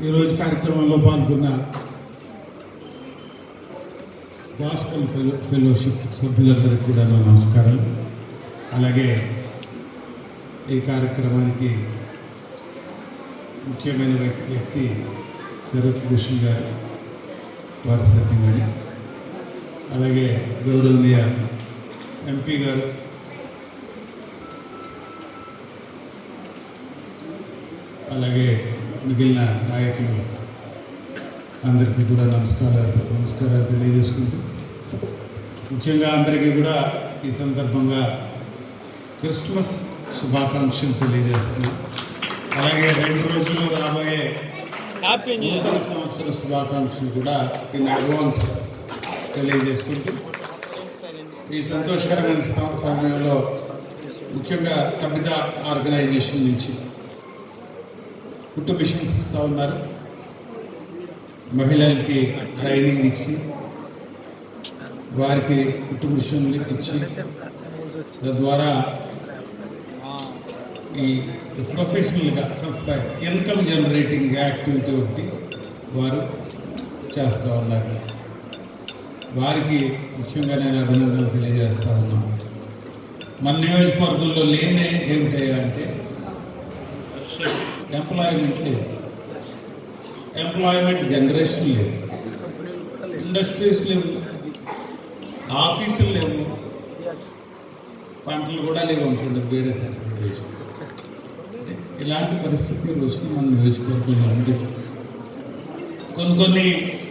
ఈరోజు కార్యక్రమంలో పాల్గొన్న గాస్పెల్ ఫెలోషిప్ సభ్యులందరికీ కూడా నా నమస్కారం. అలాగే ఈ కార్యక్రమానికి ముఖ్యమైన వ్యక్తి శరత్ భూషణ్ గారు, వారి సత్యమణి, అలాగే గౌరవనీయ ఎంపీ గారు, అలాగే మిగిలిన నాయకులు అందరికీ కూడా నమస్కారాలు తెలియజేసుకుంటూ, ముఖ్యంగా అందరికీ కూడా ఈ సందర్భంగా క్రిస్మస్ శుభాకాంక్షలు తెలియజేస్తున్నాం. అలాగే 2 రోజుల్లో రాబోయే నూతన సంవత్సర శుభాకాంక్షలు కూడా ఇన్ అడ్వాన్స్ తెలియజేసుకుంటూ, ఈ సంతోషకరమైన సమయంలో ముఖ్యంగా తబిత ఆర్గనైజేషన్ నుంచి కుట్టు మిషన్స్ ఇస్తూ ఉన్నారు. మహిళలకి ట్రైనింగ్ ఇచ్చి వారికి కుట్టు మిషన్లు ఇచ్చి తద్వారా ఈ ప్రొఫెషనల్గా కాస్త ఇన్కమ్ జనరేటింగ్ యాక్టివిటీ ఒకటి వారు చేస్తూ ఉన్నారు. వారికి ముఖ్యంగా నేను అభినందనలు తెలియజేస్తూ ఉన్నాను. మన నియోజకవర్గంలో లేనే ఏమిటాయా అంటే ఎంప్లాయ్మెంట్ లేదు, ఎంప్లాయ్మెంట్ జనరేషన్ లేదు, ఇండస్ట్రీస్ లేవు, ఆఫీసులు లేవు, పంటలు కూడా లేవు అనుకోండి వేరే సెంట్రల్. ఇలాంటి పరిస్థితి రోజున మన నియోజకవర్గంలో ఉంది. కొన్ని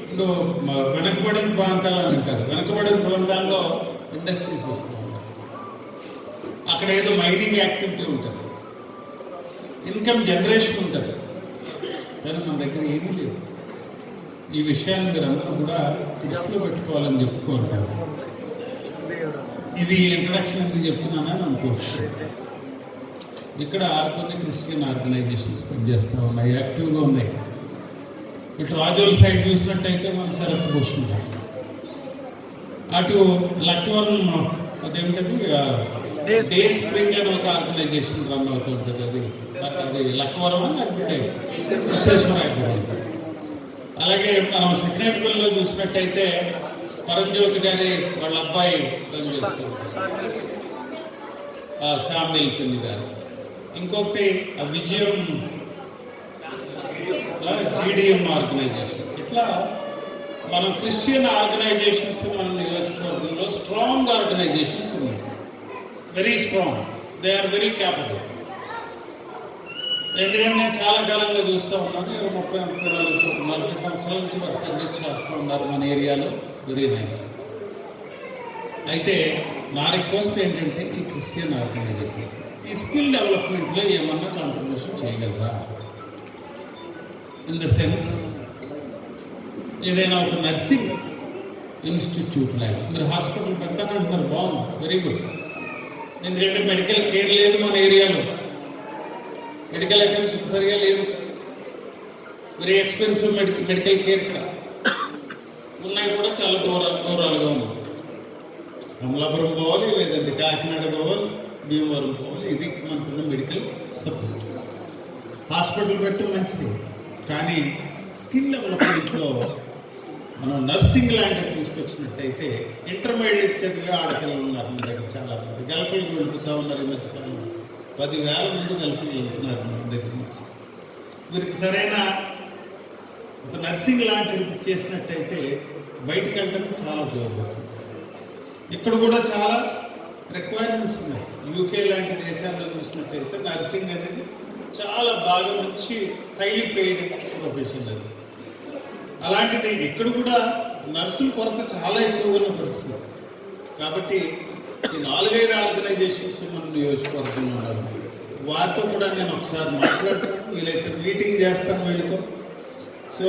ఇప్పుడు వెనకబడిన ప్రాంతాలు అని అంటారు. వెనకబడిన ప్రాంతాల్లో ఇండస్ట్రీస్ వస్తూ ఉంటాయి, అక్కడ ఏదో మైనింగ్ యాక్టివిటీ ఉంటుంది, ఇన్కమ్ జనరేషన్ ఉంటుంది, కానీ మన దగ్గర ఏమీ లేదు. ఈ విషయాన్ని మీరు అందరూ కూడా దృష్టిలో పెట్టుకోవాలని చెప్పుకోవాలి. ఇది ఇంట్రడక్షన్ ఎందుకు చెప్తున్నానని అనుకోవచ్చు. ఇక్కడ కొన్ని క్రిస్టియన్ ఆర్గనైజేషన్స్ పనిచేస్తూ ఉన్నాయి, యాక్టివ్గా ఉన్నాయి. ఇటు రాజోల్ సైడ్ చూసినట్టయితే మన సరఫ్ పోషన్, అటు లక్వరం అదేమిటది డే స్ప్రింగ్ అని ఒక ఆర్గనైజేషన్ రన్ అవుతుంటుంది. అది లక్వరం అని లేకపోతే విశ్వేశ్వరాయపురం. అలాగే మనం సెక్రటరీలో చూసినట్టయితే పరంజ్యోతి గారి వాళ్ళ అబ్బాయి రన్ చేస్తారు, శామ్యుల్ పిన్ని గారు. ఇంకొకటి విజయం జీడిఎం ఆర్గనైజేషన్. ఇట్లా మనం క్రిస్టియన్ ఆర్గనైజేషన్స్ మన నియోజకవర్గంలో స్ట్రాంగ్ ఆర్గనైజేషన్స్ ఉన్నాయి, very strong, they are very capable. ఎందుకంటే నేను చాలా కాలంగా చూస్తూ ఉన్నాను, 30-40 సంవత్సరాల నుంచి వారు సర్వీస్ చేస్తూ ఉన్నారు మన ఏరియాలో, వెరీ నైస్. అయితే నా రిక్వెస్ట్ ఏంటంటే ఈ క్రిస్టియన్ ఆర్గనైజేషన్స్ ఈ స్కిల్ డెవలప్మెంట్లో ఏమన్నా కాంట్రిబ్యూషన్ చేయగలరా? ఇన్ ద సెన్స్ ఏదైనా ఒక నర్సింగ్ ఇన్స్టిట్యూట్ లాగా మీరు హాస్పిటల్ పెడతానంటున్నారు, బాగుంది, వెరీ గుడ్. ఎందుకంటే మెడికల్ కేర్ లేదు మన ఏరియాలో, మెడికల్ అటెన్షన్ సరిగా లేదు, వెరీ ఎక్స్పెన్సివ్ మెడికల్ కేర్ ఇక్కడ ఉన్నాయి కూడా చాలా దూరాలుగా ఉన్నాయి. అమలాపురం పోవాలి, లేదంటే కాకినాడ పోవాలి, భీమవరం పోవాలి. ఇది మనకున్న మెడికల్ సపోర్ట్. హాస్పిటల్ పెట్టడం మంచిది, కానీ స్కిల్ డెవలప్మెంట్లో మనం నర్సింగ్ లాంటివి తీసుకొచ్చినట్టయితే ఇంటర్మీడియట్ చదివే ఆడపిల్లలు ఉన్నారు మన దగ్గర చాలా మంది. గల్ఫ్కి వెళ్తూ ఉన్నారు. ఈ మధ్యకాలంలో 10,000 మంది గల్ఫ్కి వెళ్తున్నారు మన దగ్గర నుంచి. వీరికి సరైన ఒక నర్సింగ్ లాంటిది చేసినట్టయితే బయటకు వెళ్ళడానికి చాలా ఉపయోగపడుతుంది. ఇక్కడ కూడా చాలా రిక్వైర్మెంట్స్ ఉన్నాయి. యూకే లాంటి దేశాల్లో చూసినట్టయితే నర్సింగ్ అనేది చాలా బాగా మంచి హైలీ పెయిడ్ ప్రొఫెషన్ అది. అలాంటిది ఇక్కడ కూడా నర్సుల కొరత చాలా ఎక్కువగా ఉన్న పరిస్థితి. కాబట్టి ఈ 4-5 ఆర్గనైజేషన్స్ మన నియోజకవర్గంలో ఉన్నారు. వారితో కూడా నేను ఒకసారి మాట్లాడుతాను, వీలైతే మీటింగ్ చేస్తాను వీళ్ళతో. సో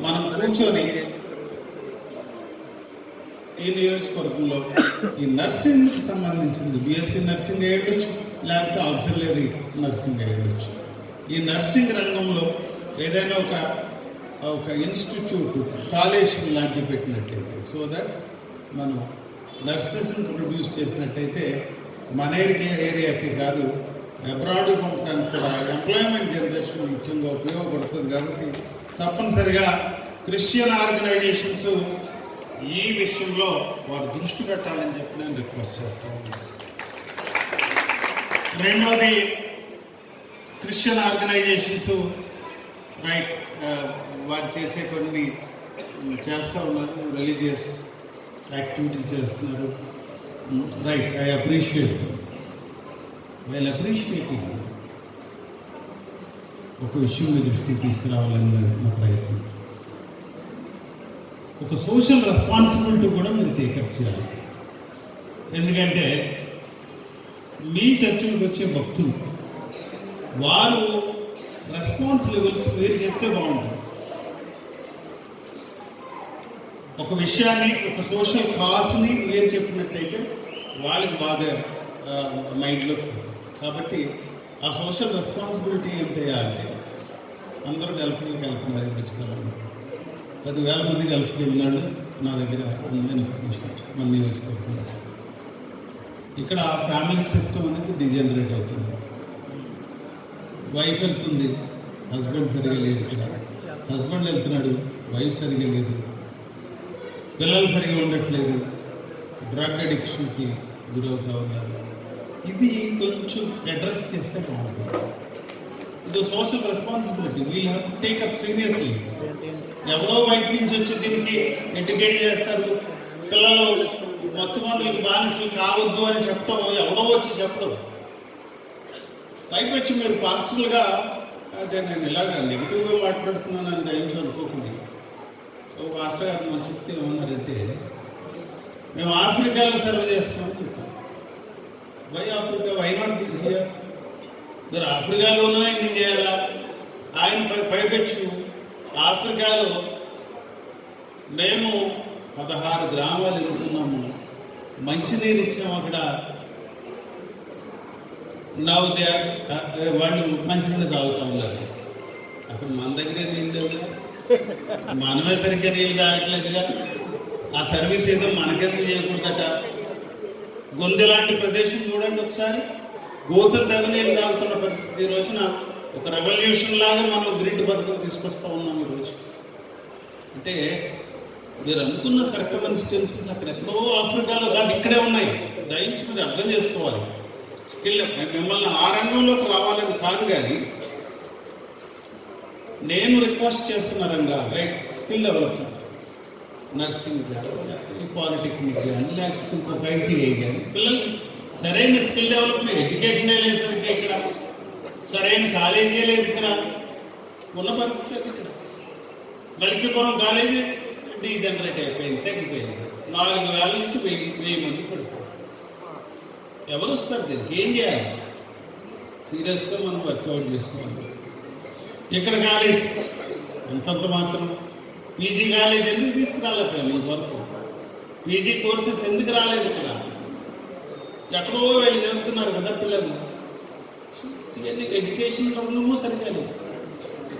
మనం కూర్చొని ఈ నియోజకవర్గంలో ఈ నర్సింగ్కి సంబంధించింది బీఎస్సీ నర్సింగ్ అయ్యొచ్చు, లేకపోతే ఆక్సిలరీ నర్సింగ్ అయ్యొచ్చు. ఈ నర్సింగ్ రంగంలో ఏదైనా ఒక ఇన్స్టిట్యూట్, కాలేజ్ లాంటివి పెట్టినట్టయితే, సో దట్ మనం నర్సెస్ని ప్రొడ్యూస్ చేసినట్టయితే మన ఏరియాకి కాదు, అబ్రాడ్ పంపడానికి కూడా ఎంప్లాయ్మెంట్ జనరేషన్ ముఖ్యంగా ఉపయోగపడుతుంది. కాబట్టి తప్పనిసరిగా క్రిస్టియన్ ఆర్గనైజేషన్స్ ఈ విషయంలో వారు దృష్టి పెట్టాలని చెప్పి నేను రిక్వెస్ట్ చేస్తా ఉన్నాను. రెండవది, క్రిస్టియన్ ఆర్గనైజేషన్స్ రైట్ వారు చేసే కొన్ని చేస్తూ ఉన్నారు, రిలీజియస్ యాక్టివిటీస్ చేస్తున్నారు. Right, I appreciate. While appreciating ఒక విషయం మీ దృష్టికి తీసుకురావాలని నా ప్రయత్నం. ఒక సోషల్ రెస్పాన్సిబిలిటీ కూడా మీరు టేకప్ చేయాలి. ఎందుకంటే మీ చర్చికి వచ్చే భక్తులు వారు రెస్పాన్స్ లెవెల్స్ మీరు చెప్తే బాగుంటుంది. ఒక విషయాన్ని, ఒక సోషల్ కాజ్ని మీరు చెప్పినట్టయితే వాళ్ళకి బాగా మైండ్లో. కాబట్టి ఆ సోషల్ రెస్పాన్సిబిలిటీ ఏంటి అంటే అందరూ గల్ఫ్కి వెళ్తున్నారు. మధ్యకాలంలో 10,000 మంది గల్ఫ్కి వెళ్ళినాడు నా దగ్గర ఉన్న ఇన్ఫర్మేషన్ మన నియోజకవర్గంలో. ఇక్కడ ఫ్యామిలీ సిస్టమ్ అనేది డిజనరేట్ అవుతుంది. వైఫ్ వెళ్తుంది, హస్బెండ్ సరిగా లేడు ఇక్కడ, హస్బెండ్ వెళ్తున్నాడు, వైఫ్ సరిగా లేదు, పిల్లలు సరిగా ఉండట్లేదు, డ్రగ్ అడిక్షన్కి గురవుతా ఉన్నారు. ఇది కొంచెం అడ్రస్ చేస్తే బాగుంటుంది. ఇది social responsibility we'll have to take up seriously. ఎవరో బయట నుంచి వచ్చి దీనికి ఎడ్యుకేట్ చేస్తారు, పిల్లలు మత్తు మందులకు బానిసలు కావద్దు అని చెప్పడం ఎవరో వచ్చి చెప్పడం. పైకి వచ్చి మీరు పాజిటివ్గా అంటే నేను ఇలాగా నెగిటివ్గా మాట్లాడుతున్నానని దయించి అనుకోకుండా, ఓ పాస్టర్ గారు మనం చెప్తే ఏమన్నారంటే, మేము ఆఫ్రికాలో సర్వ్ చేస్తామని చెప్పాం. Why Africa, why not here? మీరు ఆఫ్రికాలోనూ ఎందుకు చేయాలా? ఆయన పైపెచ్చు ఆఫ్రికాలో మేము 16 గ్రామాలు ఎన్నుకున్నాము, మంచినీరు ఇచ్చాము. అక్కడ వాళ్ళు మంచినీళ్ళు తాగుతూ ఉన్నారు. అక్కడ మన దగ్గరే నీళ్ళు లేవుగా, మనమే సరిగ్గా నీళ్ళు తాగట్లేదుగా. ఆ సర్వీస్ ఏదో మనకెందుకు చేయకూడదట? గొంతు లాంటి ప్రదేశం చూడండి ఒకసారి, గోతులు తగు నీళ్ళు తాగుతున్న పరిస్థితి. ఈ రోజున ఒక రెవల్యూషన్ లాగా మనం గ్రిడ్ పథకం తీసుకొస్తా ఉన్నాం ఈరోజు. అంటే మీరు అనుకున్న సర్కమ్స్టెన్సెస్ అక్కడ ఎక్కడో ఆఫ్రికాలో కాదు, ఇక్కడే ఉన్నాయి. దయించి మీరు అర్థం చేసుకోవాలి. స్కిల్ మిమ్మల్ని ఆ రంగంలోకి రావాలని కాదు, కానీ నేను రిక్వెస్ట్ చేస్తున్న Ranga right skill development, nursing కానీ, పాలిటెక్నిక్ కానీ, లేకపోతే ఇంకొక ఐటీఐ కానీ, పిల్లలకి సరైన స్కిల్ డెవలప్మెంట్ ఎడ్యుకేషనే లేదు సరిగ్గా ఇక్కడ, సరైన కాలేజీ లేదు ఇక్కడ. ఉన్న పరిస్థితి అది ఇక్కడ. మలికిపురం కాలేజీ డీజనరేట్ అయిపోయింది, తగ్గిపోయింది. 4000 నుంచి 1000 మంది పడిపోయింది. ఎవరు వస్తారు దీనికి? ఏం చేయాలి? సీరియస్గా మనం వర్కౌట్ చేసుకోవాలి. ఇక్కడ కాలేజ్ అంతంత మాత్రం. పీజీ కాలేజ్ ఎందుకు తీసుకురాలేకపోయాం ఇంతవరకు? పీజీ కోర్సెస్ ఎందుకు రాలేదు ఇక్కడ? ఎక్కడో వెళ్ళి చదువుతున్నారు కదా పిల్లలు. ఇవన్నీ ఎడ్యుకేషన్ రంగము సరిగ్గా లేదు.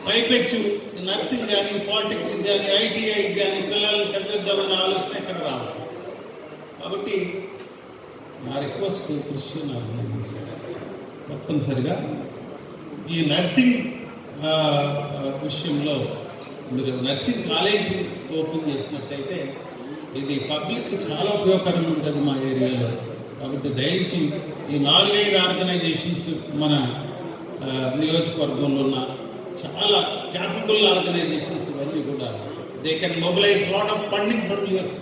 పైపెచ్చు నర్సింగ్ కానీ, పాలిటెక్నిక్ కానీ, ఐటీఐ కానీ పిల్లల్ని చదివిద్దామనే ఆలోచన ఇక్కడ రావాలి. కాబట్టి నా రిక్వెస్ట్ క్రిస్టియన్ ఆర్గనైజేషన్స్ తప్పనిసరిగా ఈ నర్సింగ్ విషయంలో మీరు నర్సింగ్ కాలేజీ ఓపెన్ చేసినట్టయితే ఇది పబ్లిక్కి చాలా ఉపయోగకరంగా ఉంటుంది మా ఏరియాలో. కాబట్టి దయించి ఈ 4-5 ఆర్గనైజేషన్స్ మన నియోజకవర్గంలో ఉన్న చాలా క్యాపబుల్ ఆర్గనైజేషన్స్ ఇవన్నీ కూడా they can mobilise lot of funding from US.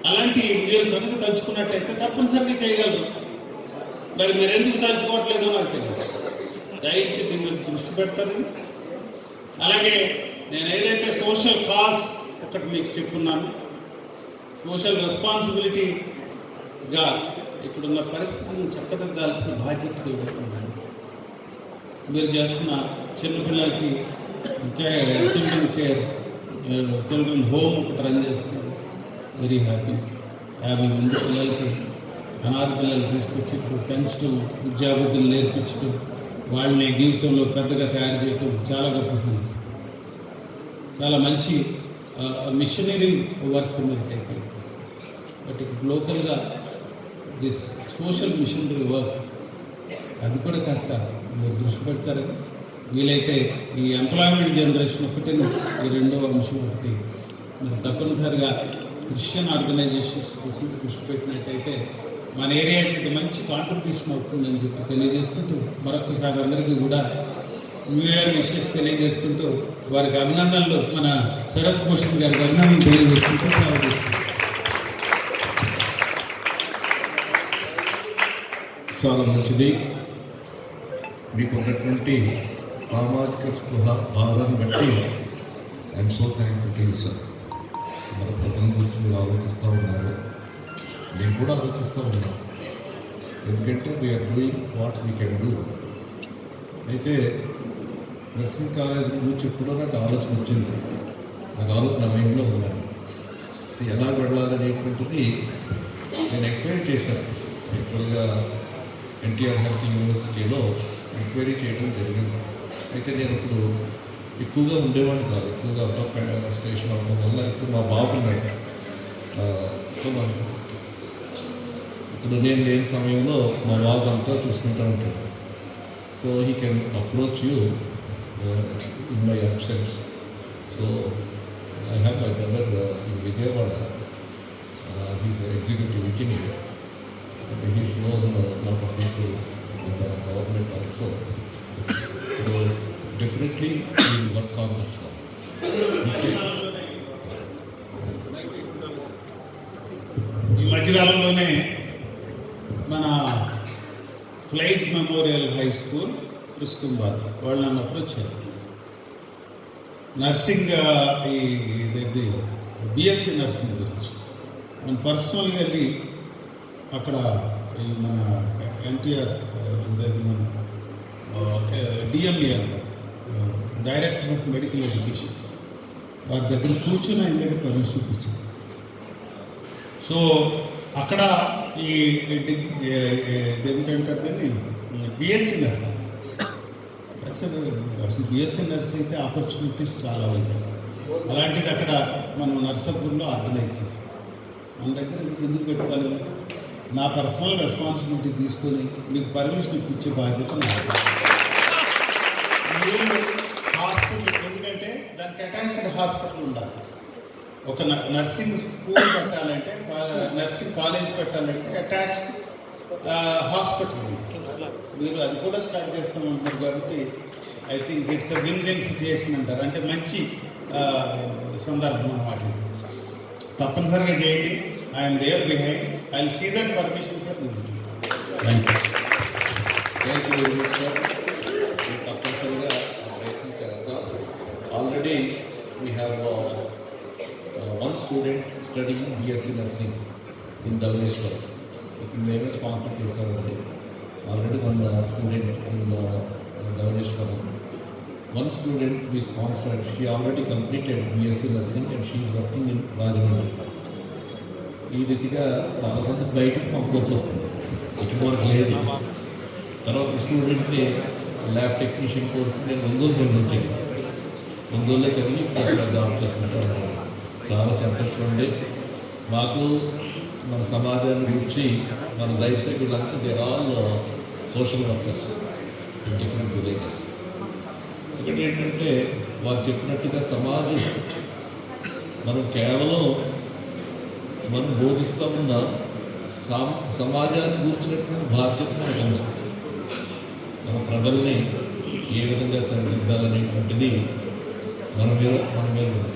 అలాంటి మీరు కనుక తలుచుకున్నట్టయితే తప్పనిసరిగా చేయగలరు. మరి మీరు ఎందుకు తలుచుకోవట్లేదో నాకు తెలియదు. దయించి దీని మీద దృష్టి పెడతారని. అలాగే నేను ఏదైతే సోషల్ కాజ్ ఒకటి మీకు చెప్పున్నాను, సోషల్ రెస్పాన్సిబిలిటీగా ఇక్కడున్న పరిస్థితిని చక్కదిద్దాల్సిన బాధ్యత ఉన్నాను. మీరు చేస్తున్న చిన్నపిల్లలకి చిల్డ్రన్ కేర్, చిల్డ్రన్ హోమ్ ఒకటి రన్ చేస్తున్నారు. Very happy. 50 మంది పిల్లలకి, అనాథ పిల్లలు తీసుకొచ్చి ఇప్పుడు పెంచడం, విద్యాబుద్ధులు నేర్పించడం, వాళ్ళని జీవితంలో పెద్దగా తయారు చేయటం చాలా గొప్ప సంగతి. చాలా మంచి మిషనరీ వర్క్ మీరు టేక్ చేస్తారు. బట్ ఇప్పుడు లోకల్గా దిస్ సోషల్ మిషనరీ వర్క్ అది కూడా కాస్త మీరు దృష్టి పెడతారని. వీలైతే ఈ ఎంప్లాయ్మెంట్ జనరేషన్ ఒకటి, ఈ రెండవ అంశం ఒకటి మీరు తప్పనిసరిగా క్రిస్టియన్ ఆర్గనైజేషన్స్ దృష్టి పెట్టినట్టయితే మన ఏరియాకి ఇది మంచి కాంట్రిబ్యూషన్ అవుతుందని చెప్పి తెలియజేసుకుంటూ, మరొకసారి అందరికీ కూడా న్యూ ఇయర్ విషెస్ తెలియజేసుకుంటూ, వారికి అభినందనలు, మన శరత్ భూషణ్ గారికి అభినందనలు తెలియజేసుకుంటూ సేవ చేసుకుంటాం. చాలా మంచిది. మీకు ఉన్నటువంటి సామాజిక స్పృహ భావాన్ని బట్టి I'm so thankful to you sir. మన ప్రజల గురించి మీరు ఆలోచిస్తూ ఉన్నారు, నేను కూడా ఆలోచిస్తూ ఉన్నాను. ఎందుకంటే we are doing what we can do. అయితే నర్సింగ్ కాలేజ్ గురించి కూడా నాకు ఆలోచన వచ్చింది. నాకు ఆలోచన నా మైండ్లో ఉన్నాను. ఎలా వెళ్ళాలనేటువంటిది నేను ఎంక్వైరీ చేశాను. యాక్చువల్గా ఎన్టీఆర్ హెల్త్ యూనివర్సిటీలో ఎంక్వైరీ చేయడం జరిగింది. అయితే నేను ఇప్పుడు ఎక్కువగా ఉండేవాడిని కాదు, ఎక్కువగా అవుట్ ఆఫ్ స్టేషన్ అవ్వడం వల్ల ఇప్పుడు మా బాబు ఉన్నాడు. ఇప్పుడు నేను లేని సమయంలో మా బాబు అంతా చూసుకుంటూ ఉంటాడు. so he can approach you in my absence. So I have my brother in Vijayawada. He's an executive engineer. And he's known a lot of people in the government also. So definitely we will work on this one. Okay. ఈ మధ్యకాలంలోనే మన flight memorial high school కృస్తుంబాద్ వాళ్ళు నన్ను approach అయ్యారు. Nursing ఇది BSc nursing గురించి నేను పర్సనల్గా వెళ్ళి అక్కడ ఈ మన ఎన్టీఆర్ మన డిఎంఏ అంటారు, డైరెక్టర్ ఆఫ్ మెడికల్ ఎడ్యుకేషన్, వారి దగ్గర కూర్చొని ఆయన దగ్గర పర్మిషన్ ఇప్పించారు. సో అక్కడ ఈ ఏమిటంటే దాన్ని బిఎస్సి నర్సింగ్, అసలు బిఎస్సి నర్సింగ్ అయితే ఆపర్చునిటీస్ చాలా ఉంటాయి. అలాంటిది అక్కడ మనం నర్సాపూర్లో ఆర్గనైజ్ చేస్తాం. మన దగ్గర ఎందుకు పెట్టుకోవాలి, నా పర్సనల్ రెస్పాన్సిబిలిటీ తీసుకొని మీకు పర్మిషన్ ఇప్పించే బాధ్యత నాది. హాస్పిటల్ ఎందుకంటే దానికి అటాచ్డ్ హాస్పిటల్ ఉండాలి. ఒక నర్సింగ్ స్కూల్ పెట్టాలంటే, నర్సింగ్ కాలేజ్ పెట్టాలంటే అటాచ్డ్ హాస్పిటల్ ఉంటుంది. మీరు అది కూడా స్టార్ట్ చేస్తామంటున్నారు కాబట్టి I think it's a win win situation అంటారు. అంటే మంచి సందర్భం అన్నమాట. తప్పనిసరిగా చేయండి. I'm there behind. I will see that permission sir. Thank you very much sir. మేము తప్పనిసరిగా ప్రయత్నం చేస్తాం. Already we have one student studying BSc nursing in Dhavaneshwar. మేమే స్పాన్సర్ చేశామండి. Already one student in Dhavaneshwar. One student we sponsored, she already completed BSc nursing and she is working in Rajahmundry. ఈ రీతిగా చాలామంది బయటకు పంపాల్సి వస్తుంది, ఇటువంటి లేదు. తర్వాత స్టూడెంట్ని ల్యాబ్ టెక్నీషియన్ కోర్సు నేను ఒంగోలు పంపించాను. ఒంగోలులో చదివి అక్కడ జాబ్ చేసుకుంటాను. చాలా సంతోషం ఉంది. మాకు మన సమాజాన్ని గురించి మన లైఫ్ సైకిల్ అంతా there all social workers in different villages. ఒకటి ఏంటంటే వారు చెప్పినట్టుగా సమాజం మనం కేవలం మనం బోధిస్తూ ఉన్న సమాజాన్ని కూర్చున్నటువంటి బాధ్యత మనకు ఉంది. మన ప్రజల్ని ఏ విధంగా సరిదిద్దాలనేటువంటిది మన మీద ఉంది.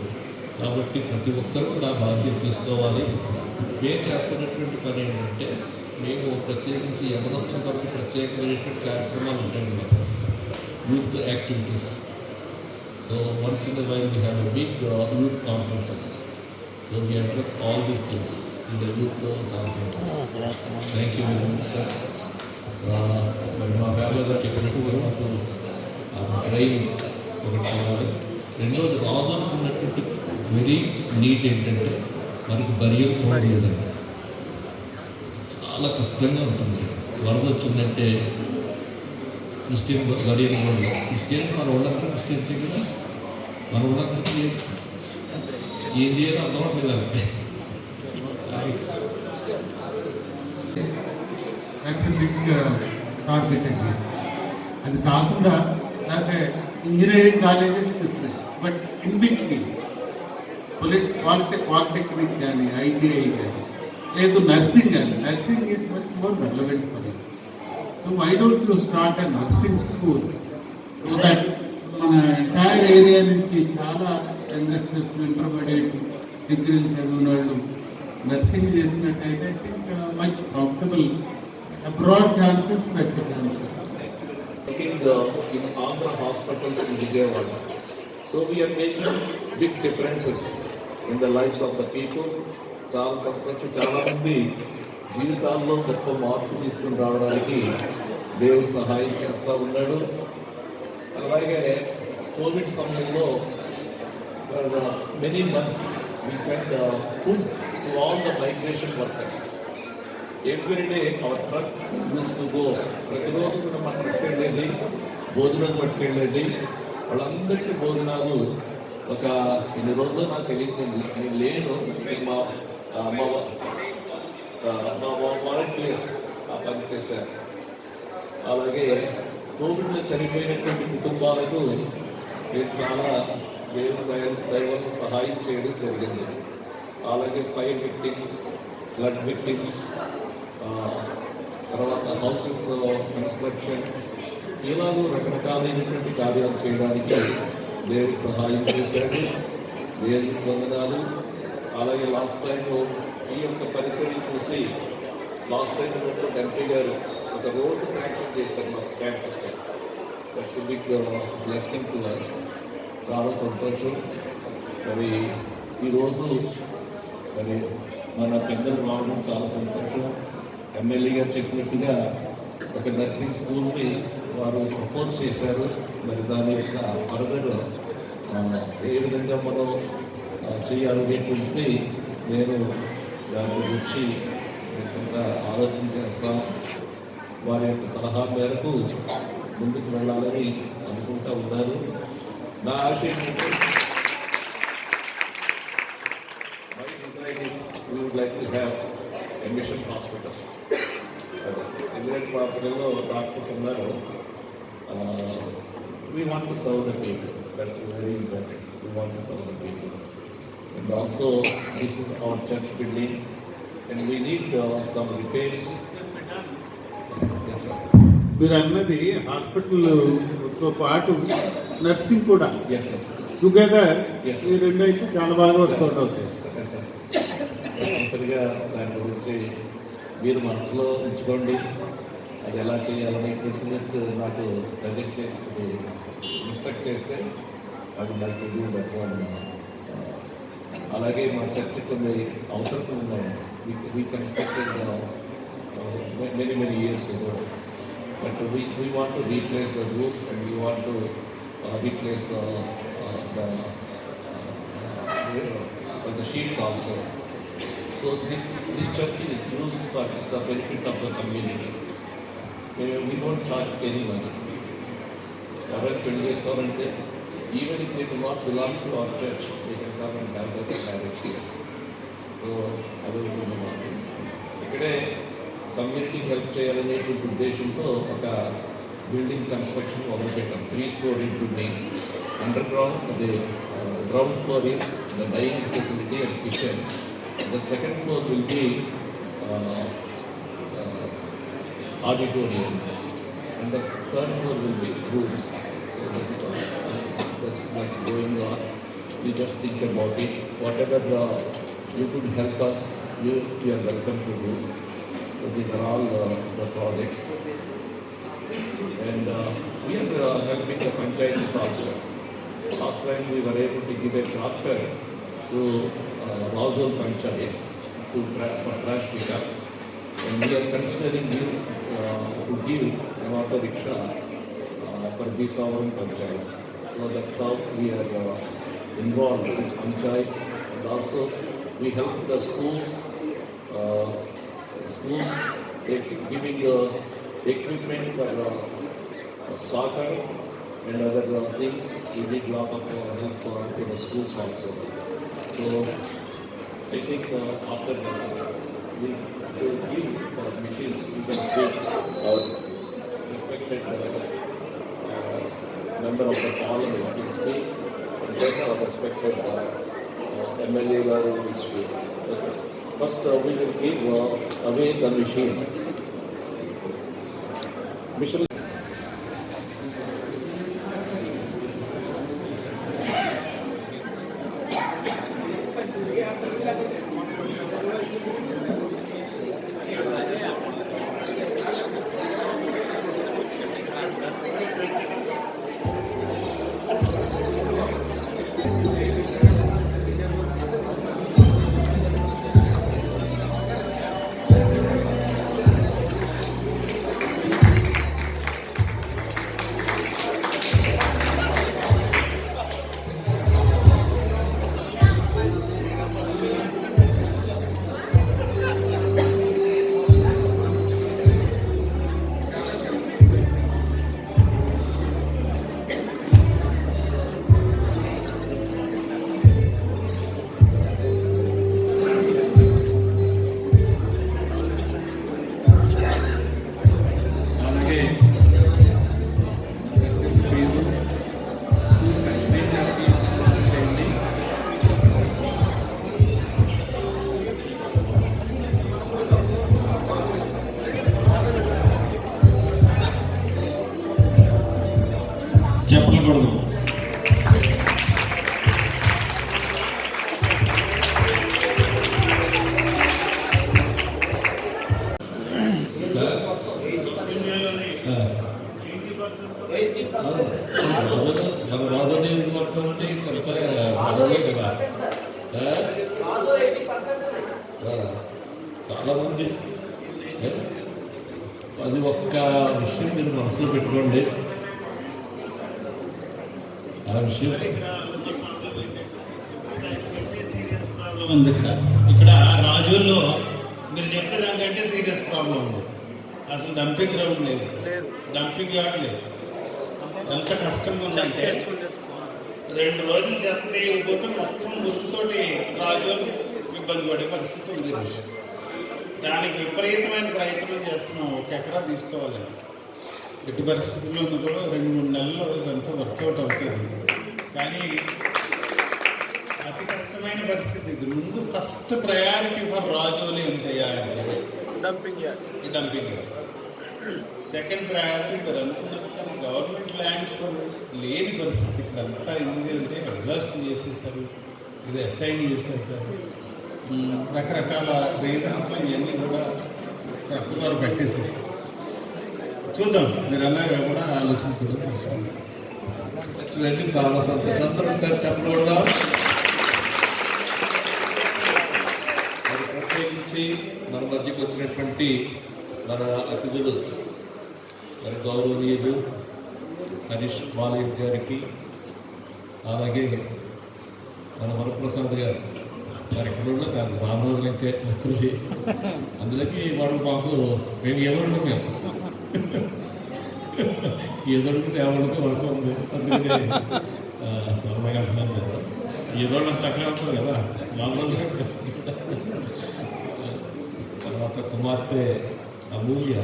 కాబట్టి ప్రతి ఒక్కరూ నా బాధ్యత తీసుకోవాలి. మేము చేస్తున్నటువంటి పని ఏంటంటే మేము ప్రత్యేకించి యవనస్తుల కొరకు ప్రత్యేకమైనటువంటి కార్యక్రమాలు ఉంటాయండి మాకు, youth activities. So once in the while we have a big youth conferences. So we address all these things in the youth conferences. Thank you very much sir. మరి మా బ్యాబ్లో చెప్పినట్టుగా మాకు ట్రైన్ ఒకటి కావాలి. రెండోది రాదనుకున్నటువంటి వెరీ నీట్ ఏంటంటే మనకి burial ground లేదండి. చాలా కష్టంగా ఉంటుంది. వరద వచ్చిందంటే క్రిస్టియన్ బరియల్ గ్రౌండ్లో క్రిస్టియన్ మన వాళ్ళందరూ క్రిస్టియన్సే కదా, మన వాళ్ళందరికీ ఏం చేయాలో అర్థమవట్లేదండి. బిగ్ టార్గెట్ అండి. అది కాకుండా నాకు engineering colleges but in between polytechnic కానీ ఐటీఐ కానీ లేదు నర్సింగ్ కానీ, nursing is much more relevant for it. So why don't you start a nursing school so that మన ఎంటైర్ ఏరియా నుంచి చాలా యంగస్టర్స్, ఇంటర్మీడియట్ డిగ్రీలు చదివిన వాళ్ళు నర్సింగ్ చేసినట్టయితే I think much profitable abroad chances పెట్టాలి. In Andhra hospitals in Vijayawada. So we are making big differences in the lives of the people. చాలా సంతోషం. చాలామంది జీవితాల్లో గొప్ప మార్పు తీసుకుని రావడానికి దేవుడు సహాయం చేస్తూ ఉన్నాడు. అలాగే కోవిడ్ సమయంలో many months we sent food to all the migration workers. Every day our truck used to go. ప్రతిరోజు కూడా మన ట్రక్ వెళ్ళేది, భోజనం పట్టుకెళ్ళేది. వాళ్ళందరికీ భోజనాలు ఒక ఇన్ని రోజులు నాకు తెలియదు, నేను లేను. మా వాలంటీర్స్ పని చేశారు. అలాగే కోవిడ్లో చనిపోయినటువంటి కుటుంబాలకు నేను చాలా దైవంలో సహాయం చేయడం జరిగింది. అలాగే ఫైర్ విక్టిమ్స్, ఫ్లడ్ విక్టిమ్స్, తర్వాత హౌసెస్ కన్స్ట్రక్షన్, ఇలాగూ రకరకాలైనటువంటి కార్యాలు చేయడానికి దేవుడు సహాయం చేశాడు. దేవుడికి వందనాలు. అలాగే లాస్ట్ టైంలో ఈ యొక్క పరిచయం చూసి లాస్ట్ టైం ఎంపీ గారు ఒక రోడ్డు శాంక్షన్ చేశారు మా క్యాంపస్లో. That's big blessing to us. చాలా సంతోషం. మరి ఈరోజు మరి మన పెద్దలు రావడం చాలా సంతోషం. ఎమ్మెల్యే గారు చెప్పినట్టుగా ఒక నర్సింగ్ స్కూల్ని వారు ప్రపోజ్ చేశారు. మరి దాని యొక్క ఫర్దర్ ఏ విధంగా మనం చేయాలనేటువంటి నేను దాని గురించి కొంత ఆలోచన చేస్తాను. వారి యొక్క సలహా మేరకు ముందుకు వెళ్ళాలని అనుకుంటూ ఉన్నారు. నా ఆశ ఏంటంటే my design is we would like to have a mission hospital. ఎందుకంటే మా పిల్లల్లో డాక్టర్స్ ఉన్నారు. We want to serve the people. That's very important. We want to serve the people. And also, this is our church building, and we need some repairs. Yes, sir. మీరు అన్నది హాస్పిటల్తో పాటు nursing కూడా Yes, sir. Together Yes. ఈ రెండు అయితే చాలా బాగా work out అవుతాయి. Yes, sir. తప్పనిసరిగా దాని గురించి మీరు మనసులో ఉంచుకోండి. అది ఎలా చేయాలని నాకు సజెస్ట్ చేస్తే ఇన్స్ట్రక్ట్ చేస్తే అది నాకు అలాగే మా చర్చ కొన్ని అవసరం ఉన్నాయి. We constructed many years ago. But we want to replace the roof, and we want to replace the sheets also. So this church is used for the benefit of the community. We don't charge any money. Even if they do not belong to our church, they can come and have their marriage here. So ఇక్కడే community help చేయాలనేటువంటి ఉద్దేశంతో ఒక building construction మొదలుపెట్టాం. 3 story building. Underground, the ground floor is the dining facility and kitchen. The second floor will be auditorium, and the third floor will be rooms. So that's going on. We just think about it. Whatever you could help us, you are welcome to do. So these are all the projects, and we are helping the franchises also. Last time we were able to give a tractor to Rauzul Panchayat for trash pickup, and we are considering to give an auto rickshaw for Bisavaram Panchayat. So that's how we are involved in Panchayat, and also we help the schools giving equipment for soccer and other things. We did a lot of help to the schools also. So I think after we give machines, we can speak our respected member of the parliament will speak, and then our respected MLA will speak. Okay. First, we will give away the machines. Mission. చెప్పకూడదు. మన రాజధాని వర్గం అంటే కొత్తగా కదా. చాలామంది అది ఒక్క విషయం మీరు మనసులో పెట్టుకోండి. ఆ విషయం ఉంది ఇక్కడ రాజుల్లో మీరు చెప్పేదానికంటే సీరియస్ ప్రాబ్లం ఉంది. అసలు డంపింగ్ గ్రౌండ్ లేదు, డంపింగ్ యార్డ్ లేదు. ఎంత కష్టంగా ఉందంటే 2 రోజులు చెత్త ఇవ్వకపోతే మొత్తం మురుగుతోటి రాజులు ఇబ్బంది పడే పరిస్థితి ఉంది. దానికి విపరీతమైన ప్రయత్నం చేస్తున్నాం. 1 ఎకరా తీసుకోవాలి. ఎట్టి పరిస్థితుల్లోనూ కూడా 2-3 నెలల్లో ఇదంతా వర్కౌట్ అవుతుంది. కానీ అతి కష్టమైన పరిస్థితి ఇది. ముందు ఫస్ట్ ప్రయారిటీ ఫర్ రాజోలి ఉంటాయా అంటే డంపింగ్ యార్డ్. సెకండ్ ప్రయారిటీ మీరు అనుకున్నది కానీ గవర్నమెంట్ ల్యాండ్స్ లేని పరిస్థితి. ఇక్కడంతా ఏంటి అంటే ఎగ్జాస్ట్ చేసేసారు, ఇది అసైన్ చేసేసారు. రకరకాల రీజన్స్ ఇవన్నీ కూడా ప్రక్కదారు పెట్టేసారు. చూద్దాం, మీరు అన్నగా కూడా ఆలోచన కూడా తీసుకోండి. చాలా సంతోషం. అందరూ ఒకసారి చెప్పకూడదా? మరి ప్రత్యేకించి మన మధ్యకి వచ్చినటువంటి మన అతిథులు, మరి గౌరవనీయులు హరీష్ బాలయ్య గారికి, అలాగే మన వరప్రసాద్ గారు ఎక్కడో కాదు రామూరులైతే అందులోకి వాళ్ళు మాకు మేము ఏమన్నా మేము ఏదోళ్ళకి తేవాళ్ళకి వలస ఉంది. అందుకని సరదాగా అంటున్నాను కదా, ఏదోళ్ళకి తక్కువ అవుతుంది కదా మామూలుగా. తర్వాత కుమార్తె అమూల్య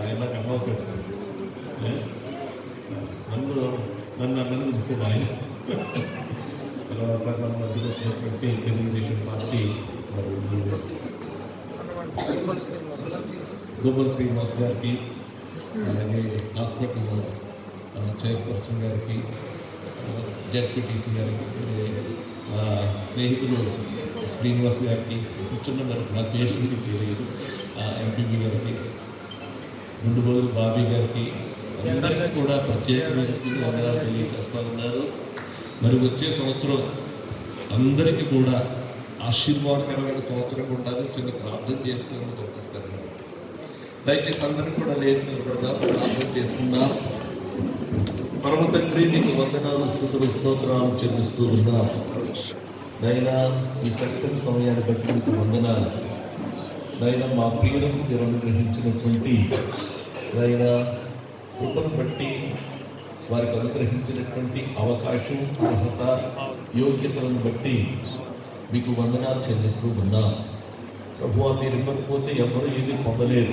ఆయన కమ్మవుతాడు. నన్ను అన్నది పిలుస్తుంది ఆయన. తర్వాత మన మధ్యలో వచ్చినటువంటి తెలుగుదేశం పార్టీ మరి గోపాల్ శ్రీనివాస్ గారికి, అలాగే హాస్పిటల్ చైర్పర్సన్ గారికి, జెడ్పీటీసీ గారికి, స్నేహితులు శ్రీనివాస్ గారికి, కూర్చున్నారు నా పేరు తెలియదు, ఎంపీపీ గారికి, గుండుబోలు బాబీ గారికి అందరికీ కూడా ప్రత్యేకమైన వందనాలు తెలియజేస్తూ ఉన్నారు. మరి వచ్చే సంవత్సరం అందరికీ కూడా ఆశీర్వాదకరమైన సంవత్సరం ఉండాలని చిన్న ప్రార్థన చేసుకుని పంపిస్తారు. దయచేసి అందరికీ కూడా లేచి నిలబడదాం, ప్రార్థన చేసుకుందాం. పరమ తండ్రి, మీకు వందనాలు, స్తుతులు, స్తోత్రాలు చెల్లిస్తూ ఉన్నాం. నైనా ఈ చక్కని సమయాన్ని బట్టి మీకు వందనాలు. నైనా మా ప్రియులకు మీరు అనుగ్రహించినటువంటి నైనా కృపను బట్టి, వారికి అనుగ్రహించినటువంటి అవకాశం, అర్హత, యోగ్యతలను బట్టి మీకు వందనాలు చెల్లిస్తూ ఉన్నాం. ప్రభువా, మీరు ఇవ్వకపోతే ఎవరు ఏది పొందలేరు.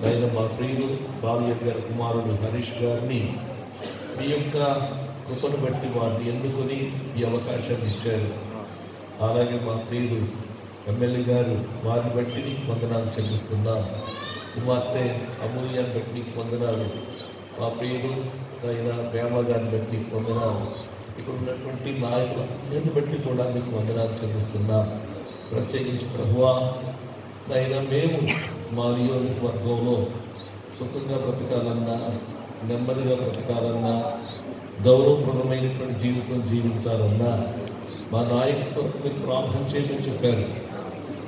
నైనా మా ప్రియులు బాలయ్య గారి కుమారుడు హరీష్ గారిని మీ యొక్క కృపను బట్టి వారిని ఎన్నుకొని ఈ అవకాశాన్ని ఇచ్చారు. అలాగే మా ప్రియులు ఎమ్మెల్యే గారు వారిని బట్టి మీకు వందనాలు చెల్లిస్తున్నాం. కుమార్తె అమూల్యాన్ని బట్టి మీకు వందనాలు. మా ప్రియులు అయినా ప్రేమ గారిని బట్టి మీకు వందనాలు. ఇక్కడ ఉన్నటువంటి నాయకులందరిని బట్టి కూడా మీకు వందనాలు చెల్లిస్తున్నాం. ప్రత్యేకించి ప్రభువా, అయినా మేము మా నియోజకవర్గంలో సుఖంగా బ్రతకాలన్నా, నెమ్మదిగా బ్రతకాలన్నా, గౌరవప్రదమైనటువంటి జీవితం జీవించాలన్నా మా నాయకుల కొరకు మీరు ప్రార్థన చేయమని చెప్పారు.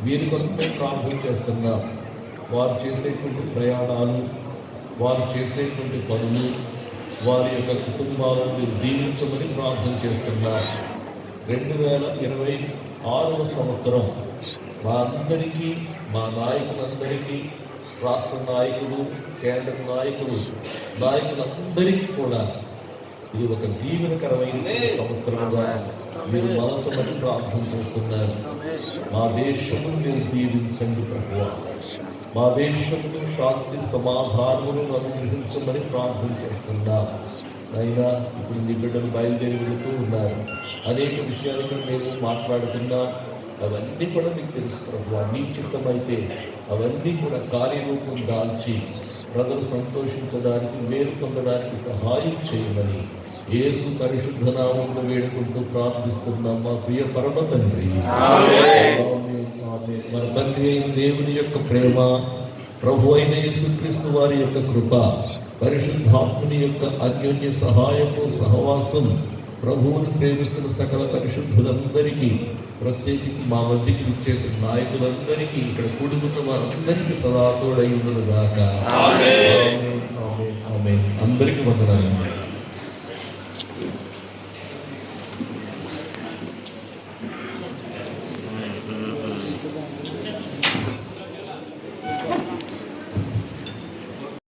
వీరి కొరకు మేము ప్రార్థన చేస్తున్నాం. వారు చేసేటువంటి ప్రయాణాలు, వారు చేసేటువంటి పనులు, వారి యొక్క కుటుంబాలను మీరు దీవించమని ప్రార్థన చేస్తున్నారు. 2026వ సంవత్సరం మా అందరికీ, మా నాయకులందరికీ, రాష్ట్ర నాయకులు, కేంద్ర నాయకులందరికీ కూడా ఇది ఒక దీవెనకరమైన సంవత్సరంగా మీరు మలచమని ప్రార్థన చేస్తున్నారు. మా దేశము మీరు దీవించండి ప్రభువా. మా దేశంలో శాంతి సమాధానమును అనుగ్రహించమని ప్రార్థన చేస్తున్నాం. అయినా ఇప్పుడు మీ బిడ్డలు బయలుదేరి వెళుతూ ఉన్నారు. అనేక విషయాలను మేము మాట్లాడుతున్నాం. అవన్నీ కూడా మీకు తెలుసు ప్రభువా. మీ చిత్తమైతే అవన్నీ కూడా కార్యరూపం దాల్చి ప్రజలు సంతోషించడానికి, మేలు పొందడానికి సహాయం చేయమని యేసు పరిశుద్ధ నామములో వేడుకుంటూ ప్రార్థిస్తున్నాం మా ప్రియ పరమ తండ్రి. ఆమేన్. ఆమేన్. మన తండ్రి అయిన దేవుని యొక్క ప్రేమ, ప్రభు అయిన యేసుక్రీస్తు వారి యొక్క కృప, పరిశుద్ధాత్ముని యొక్క అన్యోన్య సహాయము, సహవాసం, ప్రభువును ప్రేమిస్తున్న సకల పరిశుద్ధులందరికీ, ప్రత్యేకించి మా మధ్యకి విచ్చేసిన నాయకులందరికీ, ఇక్కడ కూడుకున్న వారందరికీ సదా తోడై ఉండును గాక. ఆమేన్.